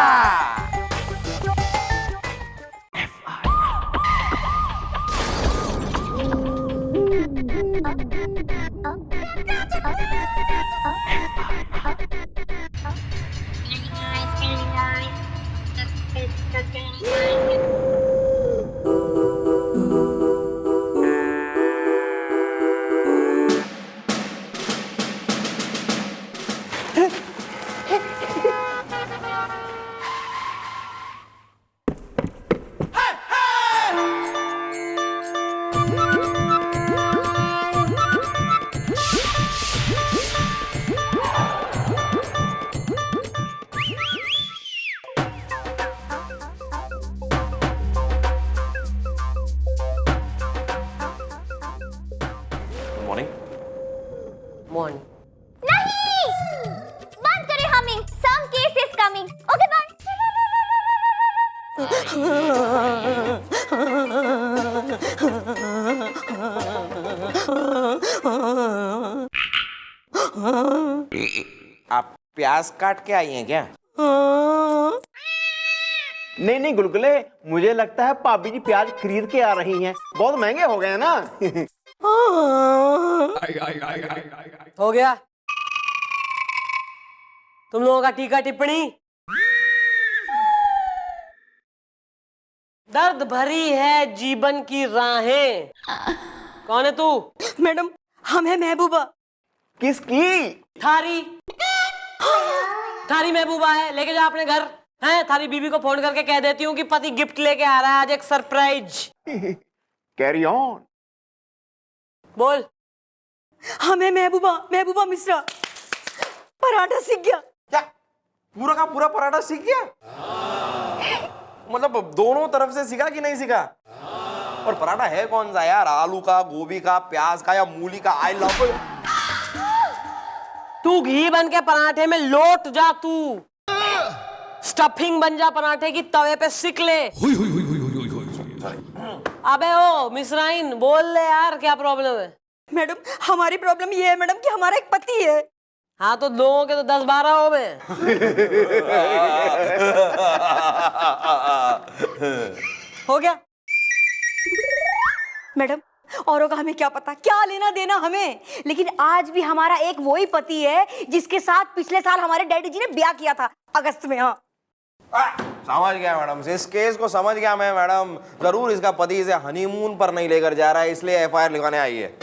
मॉर्निंग।
नहीं, बंद करें humming, some case is coming. Okay bye.
आप प्याज काट के आई हैं क्या?
नहीं नहीं गुलगुले, मुझे लगता है भाभी जी प्याज खरीद के आ रही हैं, बहुत महंगे हो गए हैं ना।
हो गया। तुम लोगों का टीका टिप्पणी। दर्द भरी है जीवन की राहें। कौन है तू?
मैडम हम है महबूबा।
किसकी?
थारी महबूबा है। लेके जा अपने घर। हैं, थारी बीबी को फोन करके कह देती हूँ कि पति गिफ्ट लेके आ रहा है आज, एक सरप्राइज।
Carry on.
बोल।
हमें महबूबा मिश्रा पराठा सीख गया।
क्या पूरा का पूरा पराठा सीख गया? मतलब दोनों तरफ से सीखा कि नहीं सीखा? और पराठा है कौन सा यार? आलू का, गोभी का, प्याज का या मूली का? I love.
तू घी बन के पराठे में लोट जा। तू स्टफिंग बन जा पराठे की, तवे पे सिक ले। अबे ओ मिसराइन, बोल ले यार, क्या प्रॉब्लम है?
मैडम हमारी प्रॉब्लम ये है मैडम कि हमारा एक पति है।
हाँ तो लोगों के तो 10-12 हो गए।
हो गया मैडम, औरों का हमें क्या पता, क्या लेना देना हमें। लेकिन आज भी हमारा एक वही पति है जिसके साथ पिछले साल हमारे डैडी जी ने ब्याह किया था अगस्त में। हाँ
समझ गया मैडम, इस केस को समझ गया मैं मैडम। जरूर इसका पति इसे हनीमून पर नहीं लेकर जा रहा है, इसलिए एफआईआर लिखवाने आई है।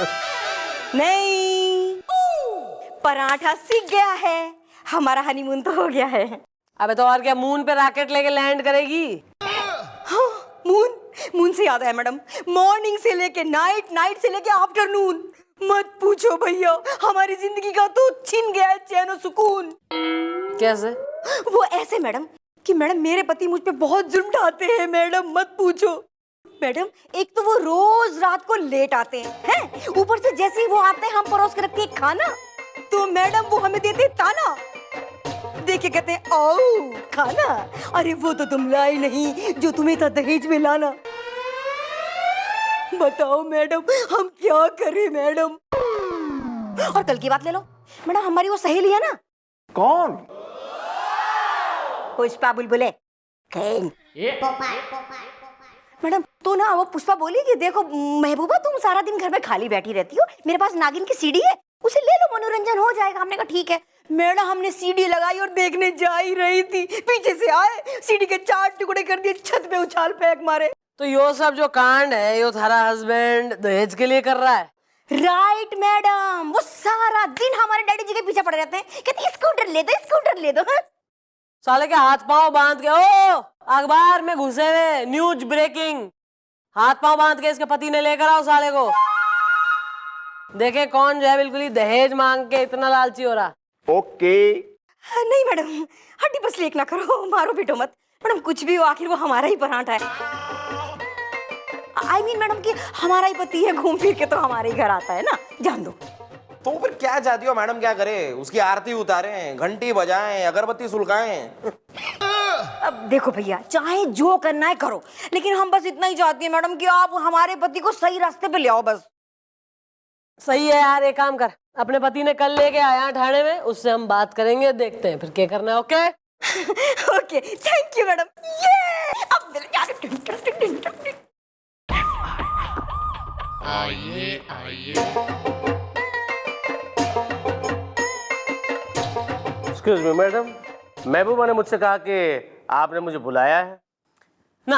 नहीं, पराठा सीख गया है, हमारा हनीमून तो हो गया है।
अबे तो और क्या, मून पे रॉकेट लेके लैंड करेगी?
हाँ, मून से याद है मैडम, मॉर्निंग से लेके नाइट, नाइट से लेके आफ्टरनून, मत पूछो भैया, हमारी जिंदगी का तो छिन गया है चैन और सुकून।
कैसे?
वो ऐसे मैडम कि मैडम मेरे पति मुझ पे बहुत जुल्म ढाते हैं मैडम, मत पूछो। मैडम एक तो वो रोज रात को लेट आते हैं, ऊपर से जैसे ही वो आते हैं हम परोस के रखते हैं खाना, तो मैडम वो हमें देते ताना, देखे कहते हैं आओ खाना, अरे वो तो तुम लाई नहीं जो तुम्हें था दहेज में लाना। बताओ मैडम हम क्या करें मैडम। और कल की बात ले लो मैडम, हमारी वो सहेली है ना।
कौन?
पुष्पा बुलबुले मैडम, तो ना वो पुष्पा बोली कि देखो महबूबा तुम सारा दिन घर में खाली बैठी रहती हो, मेरे पास नागिन की सीडी है, उसे ले लो, मनोरंजन हो जाएगा। हमने कहा ठीक है मैडम, हमने सीडी लगाई और देखने जा ही रही थी, पीछे से आए, सीडी के 4 टुकड़े कर दिए, छत पे उछाल फेंक मारे।
तो यो सब जो कांड है यो थारा हस्बैंड दहेज के लिए कर रहा है?
राइट मैडम, वो सारा दिन हमारे डैडी जी के पीछे पड़े रहते हैं, कहते स्कूटर ले दो, स्कूटर ले दो।
साले के हाथ पांव बांध के, ओ अखबार में घुसे हुए, न्यूज ब्रेकिंग, हाथ पांव बांध के इसके पति ने लेकर आओ साले को, देखे कौन जो है बिल्कुल ही दहेज मांग के इतना लालची हो रहा।
ओके।
नहीं मैडम, हड्डी बस लेक ना करो, मारो पीटो मत मैडम, कुछ भी हो आखिर वो हमारा ही पराठा है। I mean मैडम कि हमारा ही पति है, घूम फिर के तो हमारे ही घर आता है ना, जान दो।
तो फिर क्या चाहती हो मैडम, क्या करे? उसकी आरती उतारें, घंटी बजाएं, अगरबत्ती सुलगाएं?
अब देखो भैया, चाहे जो करना है करो, लेकिन हम बस इतना ही चाहती हैं मैडम कि आप हमारे पति को सही रास्ते पे ले आओ बस।
सही है यार, एक काम कर, अपने पति ने कल लेके आया ठाणे में, उससे हम बात करेंगे, देखते हैं फिर क्या करना है। Okay
okay, thank you madam. ये अब
एक्सक्यूज मी मैडम, महबूबा ने मुझसे कहा कि आपने मुझे बुलाया है।
ना,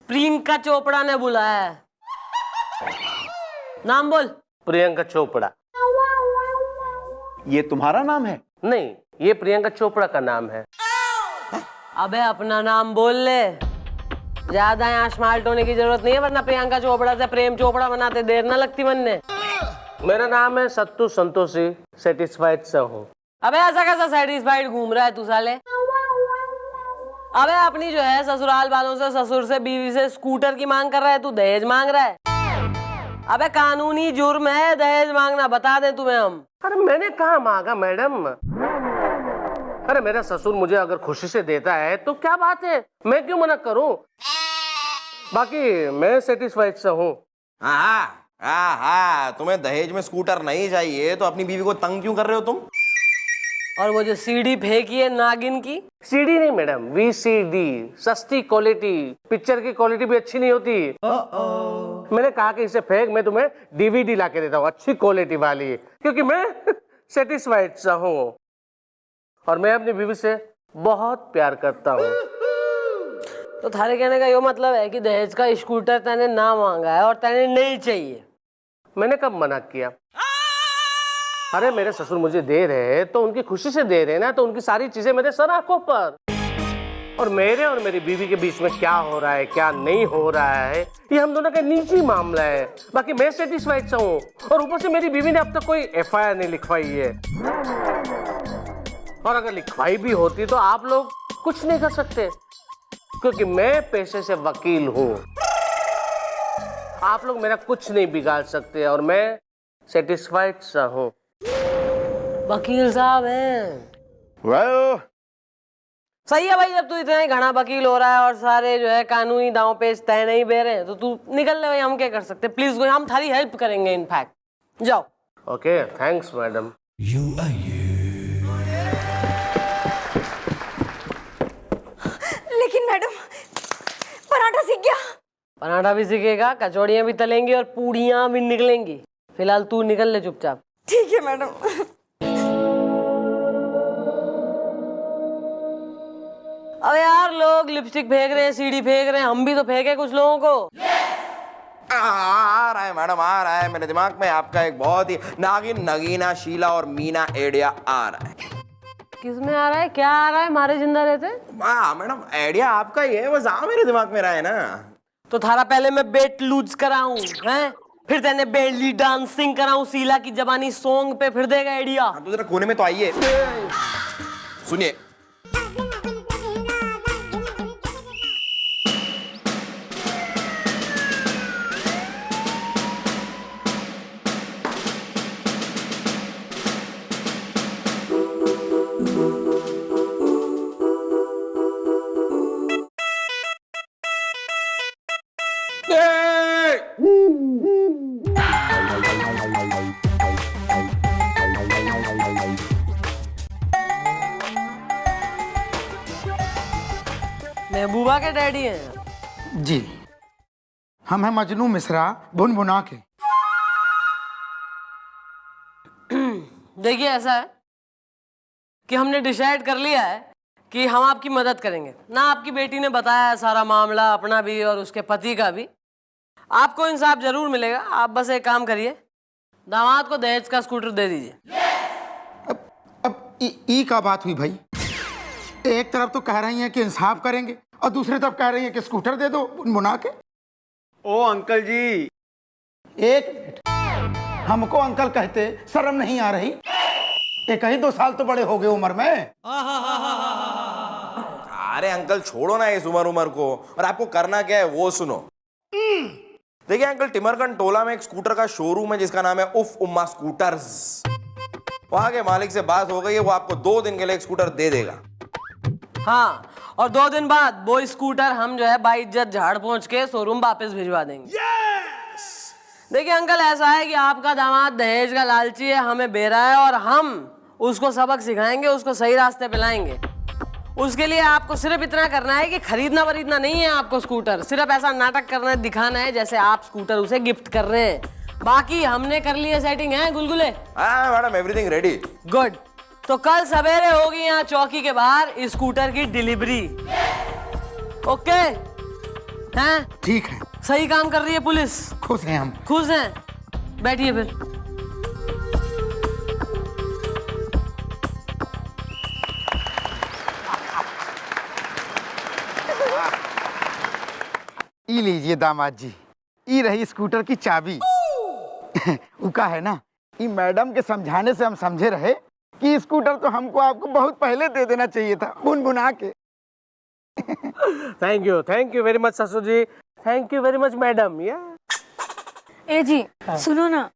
प्रियंका चोपड़ा ने बुलाया है। नाम बोल।
प्रियंका चोपड़ा।
ये तुम्हारा नाम है?
नहीं, ये प्रियंका चोपड़ा का नाम है।
अबे अपना नाम बोल ले, ज्यादा यहाँ स्मार्ट होने की जरूरत नहीं है, वरना प्रियंका चोपड़ा से प्रेम चोपड़ा बनाते देर ना लगती बनने।
मेरा नाम है सत्तू संतोषी, सेटिस्फाइड सा हूँ।
अबे ऐसा कैसा सेटिस्फाइड घूम रहा है तू साले? अबे अपनी जो है ससुराल वालों से, ससुर से, बीवी से स्कूटर की मांग कर रहा है, तू दहेज मांग रहा है। अबे कानूनी जुर्म है दहेज मांगना, बता दे तुम्हें हम।
अरे मैंने कहाँ मांगा मैडम? अरे मेरा ससुर मुझे अगर खुशी से देता है तो क्या बात है, मैं क्यों मना करूं? बाकी मैं सेटिस्फाइड सा हूँ।
हाँ, तुम्हें दहेज में स्कूटर नहीं चाहिए तो अपनी बीवी को तंग क्यों कर रहे हो तुम?
और वो जो सीडी फेंकी है नागिन की?
सीडी नहीं मैडम, वीसीडी, सस्ती क्वालिटी, पिक्चर की क्वालिटी भी अच्छी नहीं होती। मैंने कहा कि इसे फेंक, मैं तुम्हें डीवीडी ला के देता हूँ अच्छी क्वालिटी वाली, क्योंकि मैं सेटिस्फाइड सा हूँ। और मैं अपनी बीवी से बहुत प्यार करता हूँ।
तो थारे कहने का यो मतलब है कि दहेज का स्कूटर तैने ना मांगा है और तैने नहीं चाहिए।
मैंने कब मना किया? अरे मेरे ससुर मुझे दे रहे हैं तो उनकी खुशी से दे रहे हैं ना, तो उनकी सारी चीजें मेरे सर आंखों पर। और मेरे और मेरी बीवी के बीच में क्या हो रहा है क्या नहीं हो रहा है ये हम दोनों का निजी मामला है। बाकी मैं सेटिस्फाइड हूँ। और ऊपर से मेरी बीवी ने अब तक कोई एफआईआर नहीं लिखवाई है, और अगर लिखवाई भी होती तो आप लोग कुछ नहीं कर सकते, क्योंकि मैं पेशे से वकील हूँ। आप लोग मेरा कुछ नहीं बिगाड़ सकते और मैं सेटिस्फाइड सा हूँ।
वकील साहब हैं।
वेल
सही है भाई, जब तू इतना ही घना वकील हो रहा है और सारे जो है कानूनी दांव पेच तय नहीं बे रहे हैं तो तू निकल ले भाई, हम क्या कर सकते। प्लीज हम थारी हेल्प करेंगे इनफैक्ट। जाओ।
Okay thanks madam.
लेकिन मैडम पराठा सीख गया।
पराठा भी सीखेगा, कचौड़ियाँ भी तलेंगी और पूड़ियाँ भी निकलेंगी। फिलहाल तू निकल ले चुपचाप।
ठीक है मैडम।
अब यार लोग लिपस्टिक फेंक रहे हैं, सीढ़ी फेंक रहे हैं, हम भी तो फेंके कुछ लोगों को।
आ रहा है मैडम, आ रहा है मेरे दिमाग में आपका एक बहुत ही नागिन नगीना शीला और मीना आइडिया आ रहा है।
किसमें आ रहा है, क्या आ रहा है? मारे जिंदा रहते।
मैडम आइडिया आपका ही है, बस मेरे दिमाग में रहा है ना।
तो थारा पहले मैं बेट लूज कराऊं हैं, फिर तेने बेली डांसिंग कराऊं शीला की जबानी सॉन्ग पे, फिर देगा आइडिया।
तो जरा कोने में तो आइए, सुनिए।
महबूबा के डैडी हैं
जी। हम हैं मजनू मिश्रा भुनभुना के।
देखिए ऐसा है कि हमने डिसाइड कर लिया है कि हम आपकी मदद करेंगे ना। आपकी बेटी ने बताया है सारा मामला, अपना भी और उसके पति का भी। आपको इंसाफ जरूर मिलेगा। आप बस एक काम करिए, दामाद को दहेज का स्कूटर दे दीजिए।
अब ई का बात हुई भाई? एक तरफ तो कह रही हैं कि इंसाफ करेंगे और दूसरी तरफ कह रही हैं कि स्कूटर दे दो भुनभुना के।
ओ अंकल जी,
एक मिनट, हमको अंकल कहते शर्म नहीं आ रही? एक ही 2 साल तो बड़े हो गए उम्र में।
अरे अंकल छोड़ो ना इस उम्र को, और आपको करना क्या है वो सुनो। देखिए अंकल, टिमरगंज टोला में एक स्कूटर का शोरूम है जिसका नाम है उफ उम्मा स्कूटर्स। वहां के मालिक से बात हो गई है, वो आपको 2 दिन के लिए एक स्कूटर दे देगा।
हाँ, और 2 दिन बाद वो स्कूटर हम जो है बाइज्जत झाड़ पहुंच के शोरूम वापस भिजवा देंगे। देखिए अंकल, ऐसा है कि आपका दामाद दहेज का लालची है, हमें बेरा है, और हम उसको सबक सिखाएंगे, उसको सही रास्ते पे लाएंगे। उसके लिए आपको सिर्फ इतना करना है कि खरीदना वरीदना नहीं है आपको स्कूटर, सिर्फ ऐसा नाटक करना है, दिखाना है जैसे आप स्कूटर उसे गिफ्ट कर रहे हैं। बाकी हमने कर ली है सेटिंग, है गुलगुले?
हाँ मैडम, एवरीथिंग रेडी।
गुड। तो कल सवेरे होगी यहाँ चौकी के बाहर स्कूटर की डिलीवरी। ओके हैं?
ठीक है।
सही काम कर रही है पुलिस।
खुश हैं हम।
खुश हैं? बैठिए फिर।
ई लीजिए दामाद जी, ई रही स्कूटर की चाबी। उका है ना, ई मैडम के समझाने से हम समझे रहे कि स्कूटर तो हमको आपको बहुत पहले दे देना चाहिए था, भुनभुना के।
थैंक यू वेरी मच ससुर जी, thank you very much madam.
ए जी सुनो ना,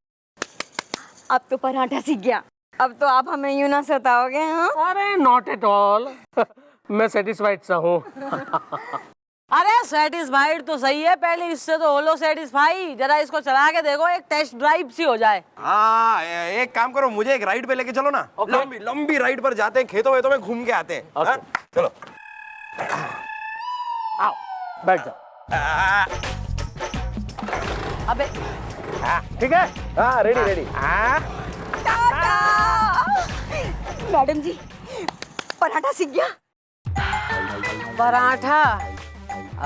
अब तो पराठा सीख गया, अब तो आप हमें यूं ना सताओगे। हाँ
अरे नॉट एट ऑल, मैं सेटिस्फाइड सा हूँ।
अरे सेटिस्फाइड तो सही है, पहले इससे तो हो लो सेटिस्फाई। जरा इसको चला के देखो, एक टेस्ट ड्राइव सी हो जाए।
हाँ, एक काम करो, मुझे एक राइड पे लेके चलो ना। लंबी राइड पर जाते हैं, खेतों वेतों में घूम के आते हैं। हाँ? चलो
आओ बैठ जाओ।
अबे
ठीक है, हाँ रेडी।
मैडम जी पराठा सीख गया?
पराठा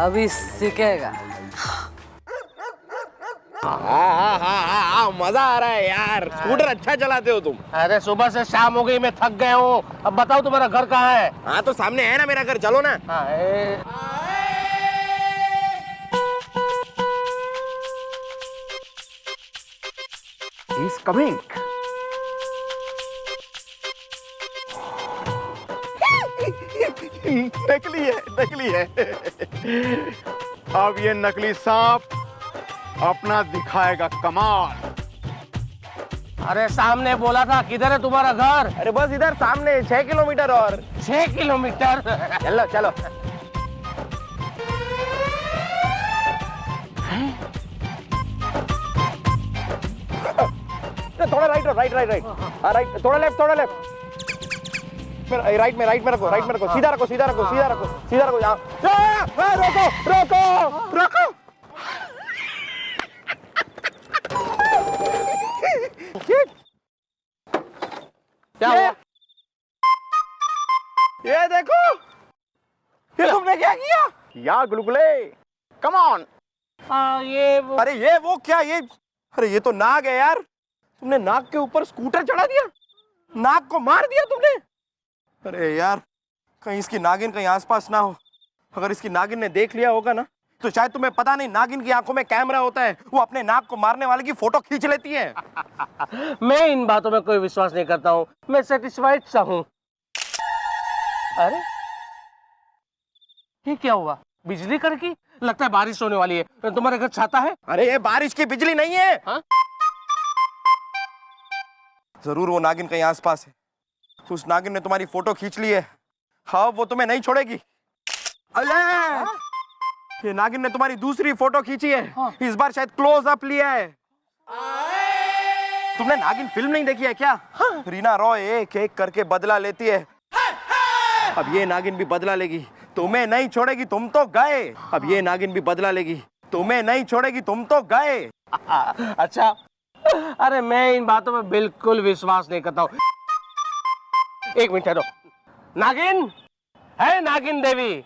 अभी सीखेगा।
हाँ, मजा आ रहा है यार। स्कूटर अच्छा चलाते हो तुम।
अरे सुबह से शाम हो गई, मैं थक गया हूँ। अब बताओ तुम्हारा घर कहाँ है?
हाँ तो सामने है ना मेरा घर, चलो ना।
He's coming.
नकली है। अब ये नकली सांप अपना दिखाएगा कमाल।
अरे सामने बोला था, किधर है तुम्हारा घर?
अरे बस इधर सामने 6 किलोमीटर और।
6 किलोमीटर?
चलो चलो। थोड़ा राइट हाँ राइट, थोड़ा लेफ्ट फिर राइट में रखो, सीधा रखो यहाँ। रोको।
क्या हुआ?
ये देखो, ये तुमने क्या किया?
या गुलगुले, कम ऑन।
अरे ये वो क्या, ये अरे ये तो नाग है यार। तुमने नाग के ऊपर स्कूटर चढ़ा दिया, नाग को मार दिया तुमने। अरे यार, कहीं इसकी नागिन कहीं आसपास ना हो। अगर इसकी नागिन ने देख लिया होगा ना, तो शायद तुम्हें पता नहीं, नागिन की आंखों में कैमरा होता है, वो अपने नाग को मारने वाले की फोटो खींच लेती है।
मैं इन बातों में कोई विश्वास नहीं करता हूँ, मैं सेटिस्फाइड सा हूँ। अरे ये क्या हुआ? बिजली कड़की? लगता है बारिश होने वाली है। तुम्हारे घर छाता है?
अरे ये बारिश की बिजली नहीं है।
हाँ?
जरूर वो नागिन कहीं आसपास है। उस नागिन ने तुम्हारी फोटो खींच ली है। हाँ, वो तुम्हें नहीं छोड़ेगी। अरे ये नागिन ने तुम्हारी दूसरी फोटो खींची है।
हाँ।
इस बार शायद क्लोज अप लिया है। तुमने नागिन फिल्म नहीं देखी है क्या? हाँ। रीना रॉय एक एक करके बदला लेती है। अब ये नागिन भी बदला लेगी, तुम्हें नहीं छोड़ेगी, तुम तो गए। अब ये नागिन भी बदला लेगी, तुम्हें नहीं छोड़ेगी, तुम तो गए।
अच्छा, अरे मैं इन बातों में बिल्कुल विश्वास नहीं करता हूँ। एक मिनट ठहरो। नागिन है, नागिन देवी।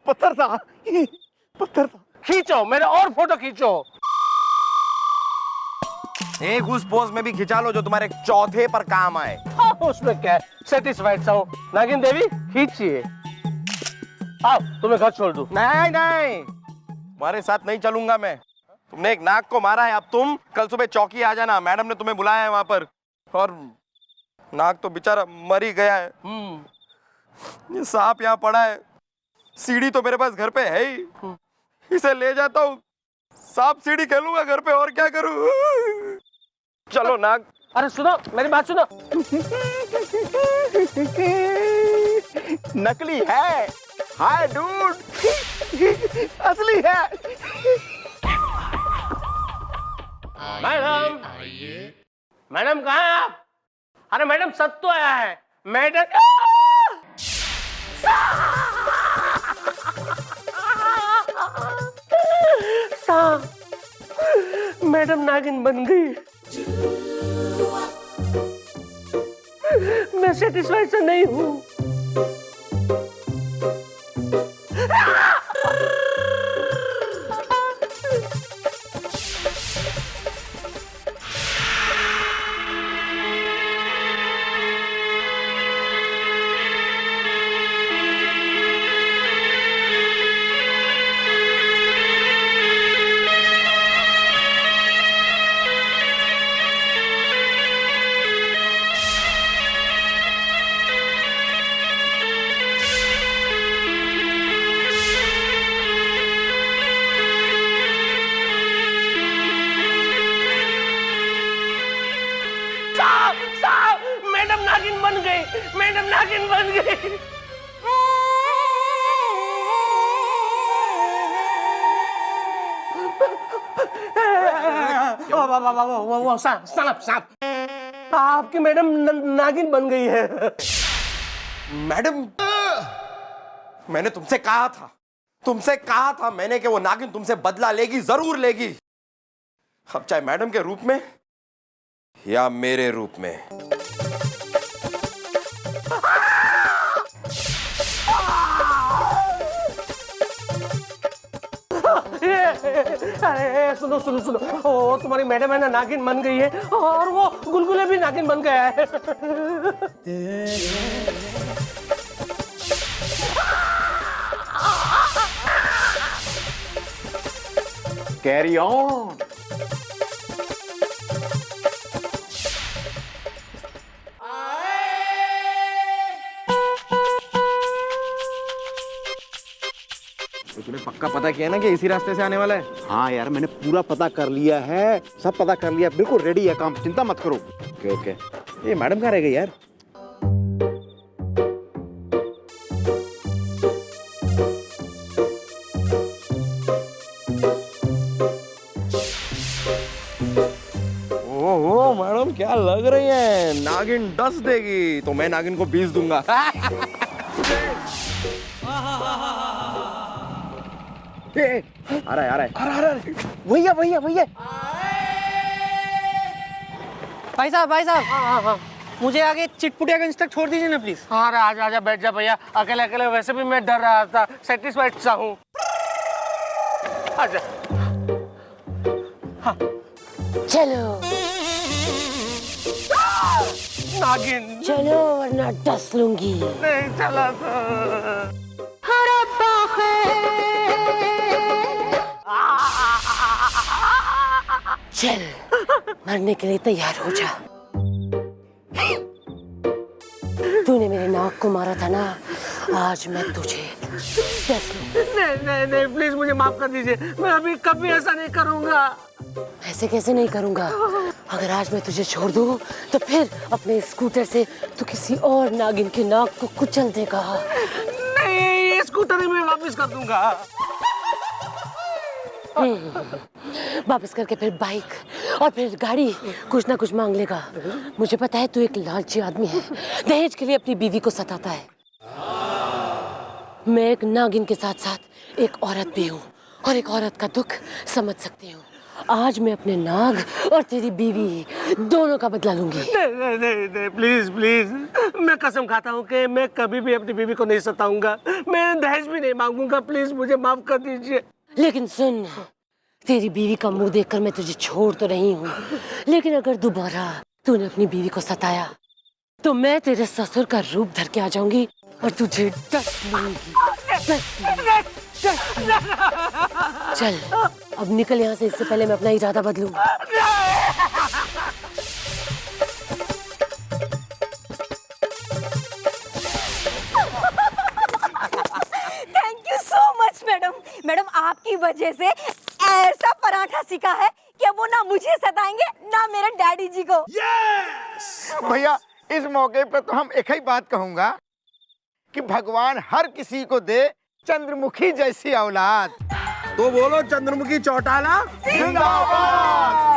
पत्थर था।
खींचो, मेरे और फोटो खींचो।
एक उस पोज में भी खिंचा लो जो तुम्हारे चौथे पर काम आए।
हाँ, उसमें क्या है, सेटिस्फाइड सा हूँ। नागिन देवी खींचिए। आओ, तुम्हें घर छोड़ दूं।
नहीं, तुम्हारे साथ नहीं चलूंगा मैं। तुमने एक नाग को मारा है, अब तुम कल सुबह चौकी आ जाना, मैडम ने तुम्हें बुलाया है वहां पर। और नाग तो बेचारा मर ही गया है। ये सांप यहाँ पड़ा है, सीढ़ी तो मेरे पास घर पे है ही, इसे ले जाता हूँ, सांप सीढ़ी खेलूंगा घर पे, और क्या करूँ। चलो नाग।
अरे सुनो, मेरी बात सुनो।
नकली है। हाय डूड, असली है।
मैडम कहाँ हैं आप? अरे मैडम, सत्तू आया है। मैडम मैडम नागिन बन गई। मैं सेटिस्फाइड से नहीं हूँ। मैडम नागिन बन गई। मैडम नागिन बन गई। वो सांप आपकी मैडम नागिन बन गई है।
मैडम, मैंने तुमसे कहा था मैंने कि वो नागिन तुमसे बदला लेगी, जरूर लेगी। अब चाहे मैडम के रूप में या मेरे रूप में।
अरे सुनो सुनो सुनो, ओ तुम्हारी मैडम है ना नागिन बन गई है, और वो गुलगुले भी नागिन बन गया है।
Carry on.
तो तूने पक्का पता किया ना कि इसी रास्ते से आने वाला है?
हाँ यार, मैंने पूरा पता कर लिया है, सब पता कर लिया, बिल्कुल रेडी है काम, चिंता मत करो।
Okay okay. ये मैडम कहाँ रह गई यार? ओहो मैडम क्या लग रही है, नागिन 10 देगी तो मैं नागिन को 20 दूंगा।
आ रहा है भैया भैया भैया।
भाई साहब, मुझे आगे चिटपुटियागंज तक छोड़ दीजिए ना प्लीज।
हाँ रे, आजा आजा, बैठ जा भैया। अकेले अकेले वैसे भी मैं डर रहा था, सेटिस्फाइड सा हूँ। आजा। हाँ।
चलो
नागिन।
चलो वरना डस लूंगी।
नहीं चला तो।
चल मरने के लिए तैयार हो जा। तूने मेरे नाक को मारा था ना, आज मैं तुझे डस लूंगी।
नहीं प्लीज मुझे माफ कर दीजिए, मैं अभी कभी ऐसा नहीं करूंगा।
ऐसे कैसे नहीं करूंगा? अगर आज मैं तुझे छोड़ दूं तो फिर अपने स्कूटर से तू किसी और नागिन के नाक को कुचल देगा।
नहीं, ये स्कूटर ही मैं वापस कर दूंगा।
वापस करके फिर बाइक और फिर गाड़ी, कुछ ना कुछ मांग लेगा। मुझे पता है तू एक लालची आदमी है, दहेज के लिए अपनी बीवी को सताता है। मैं एक नागिन के साथ साथ एक औरत भी हूँ और एक औरत का दुख समझ सकती हूँ। आज मैं अपने नाग और तेरी बीवी दोनों का बदला लूंगी।
नहीं प्लीज प्लीज, मैं कसम खाता हूँ कि मैं कभी भी अपनी बीवी को नहीं सताऊंगा, मैं दहेज भी नहीं मांगूंगा। प्लीज मुझे माफ कर दीजिए।
लेकिन सुन, तेरी बीवी का मुंह देखकर मैं तुझे छोड़ तो रही हूँ, लेकिन अगर दोबारा तूने अपनी बीवी को सताया तो मैं तेरे ससुर का रूप धर के आ जाऊंगी और तुझे डस लूंगी। चल अब निकल यहाँ से, इससे पहले मैं अपना इरादा बदलूं।
Thank you so much madam. Madam आपकी वजह से ऐसा पराठा सीखा है कि अब वो ना मुझे सताएंगे ना मेरे डैडी जी को।
भैया इस मौके पर तो हम एक ही बात कहूंगा कि भगवान हर किसी को दे चंद्रमुखी जैसी औलाद।
तो बोलो चंद्रमुखी चौटाला
जिंदाबाद।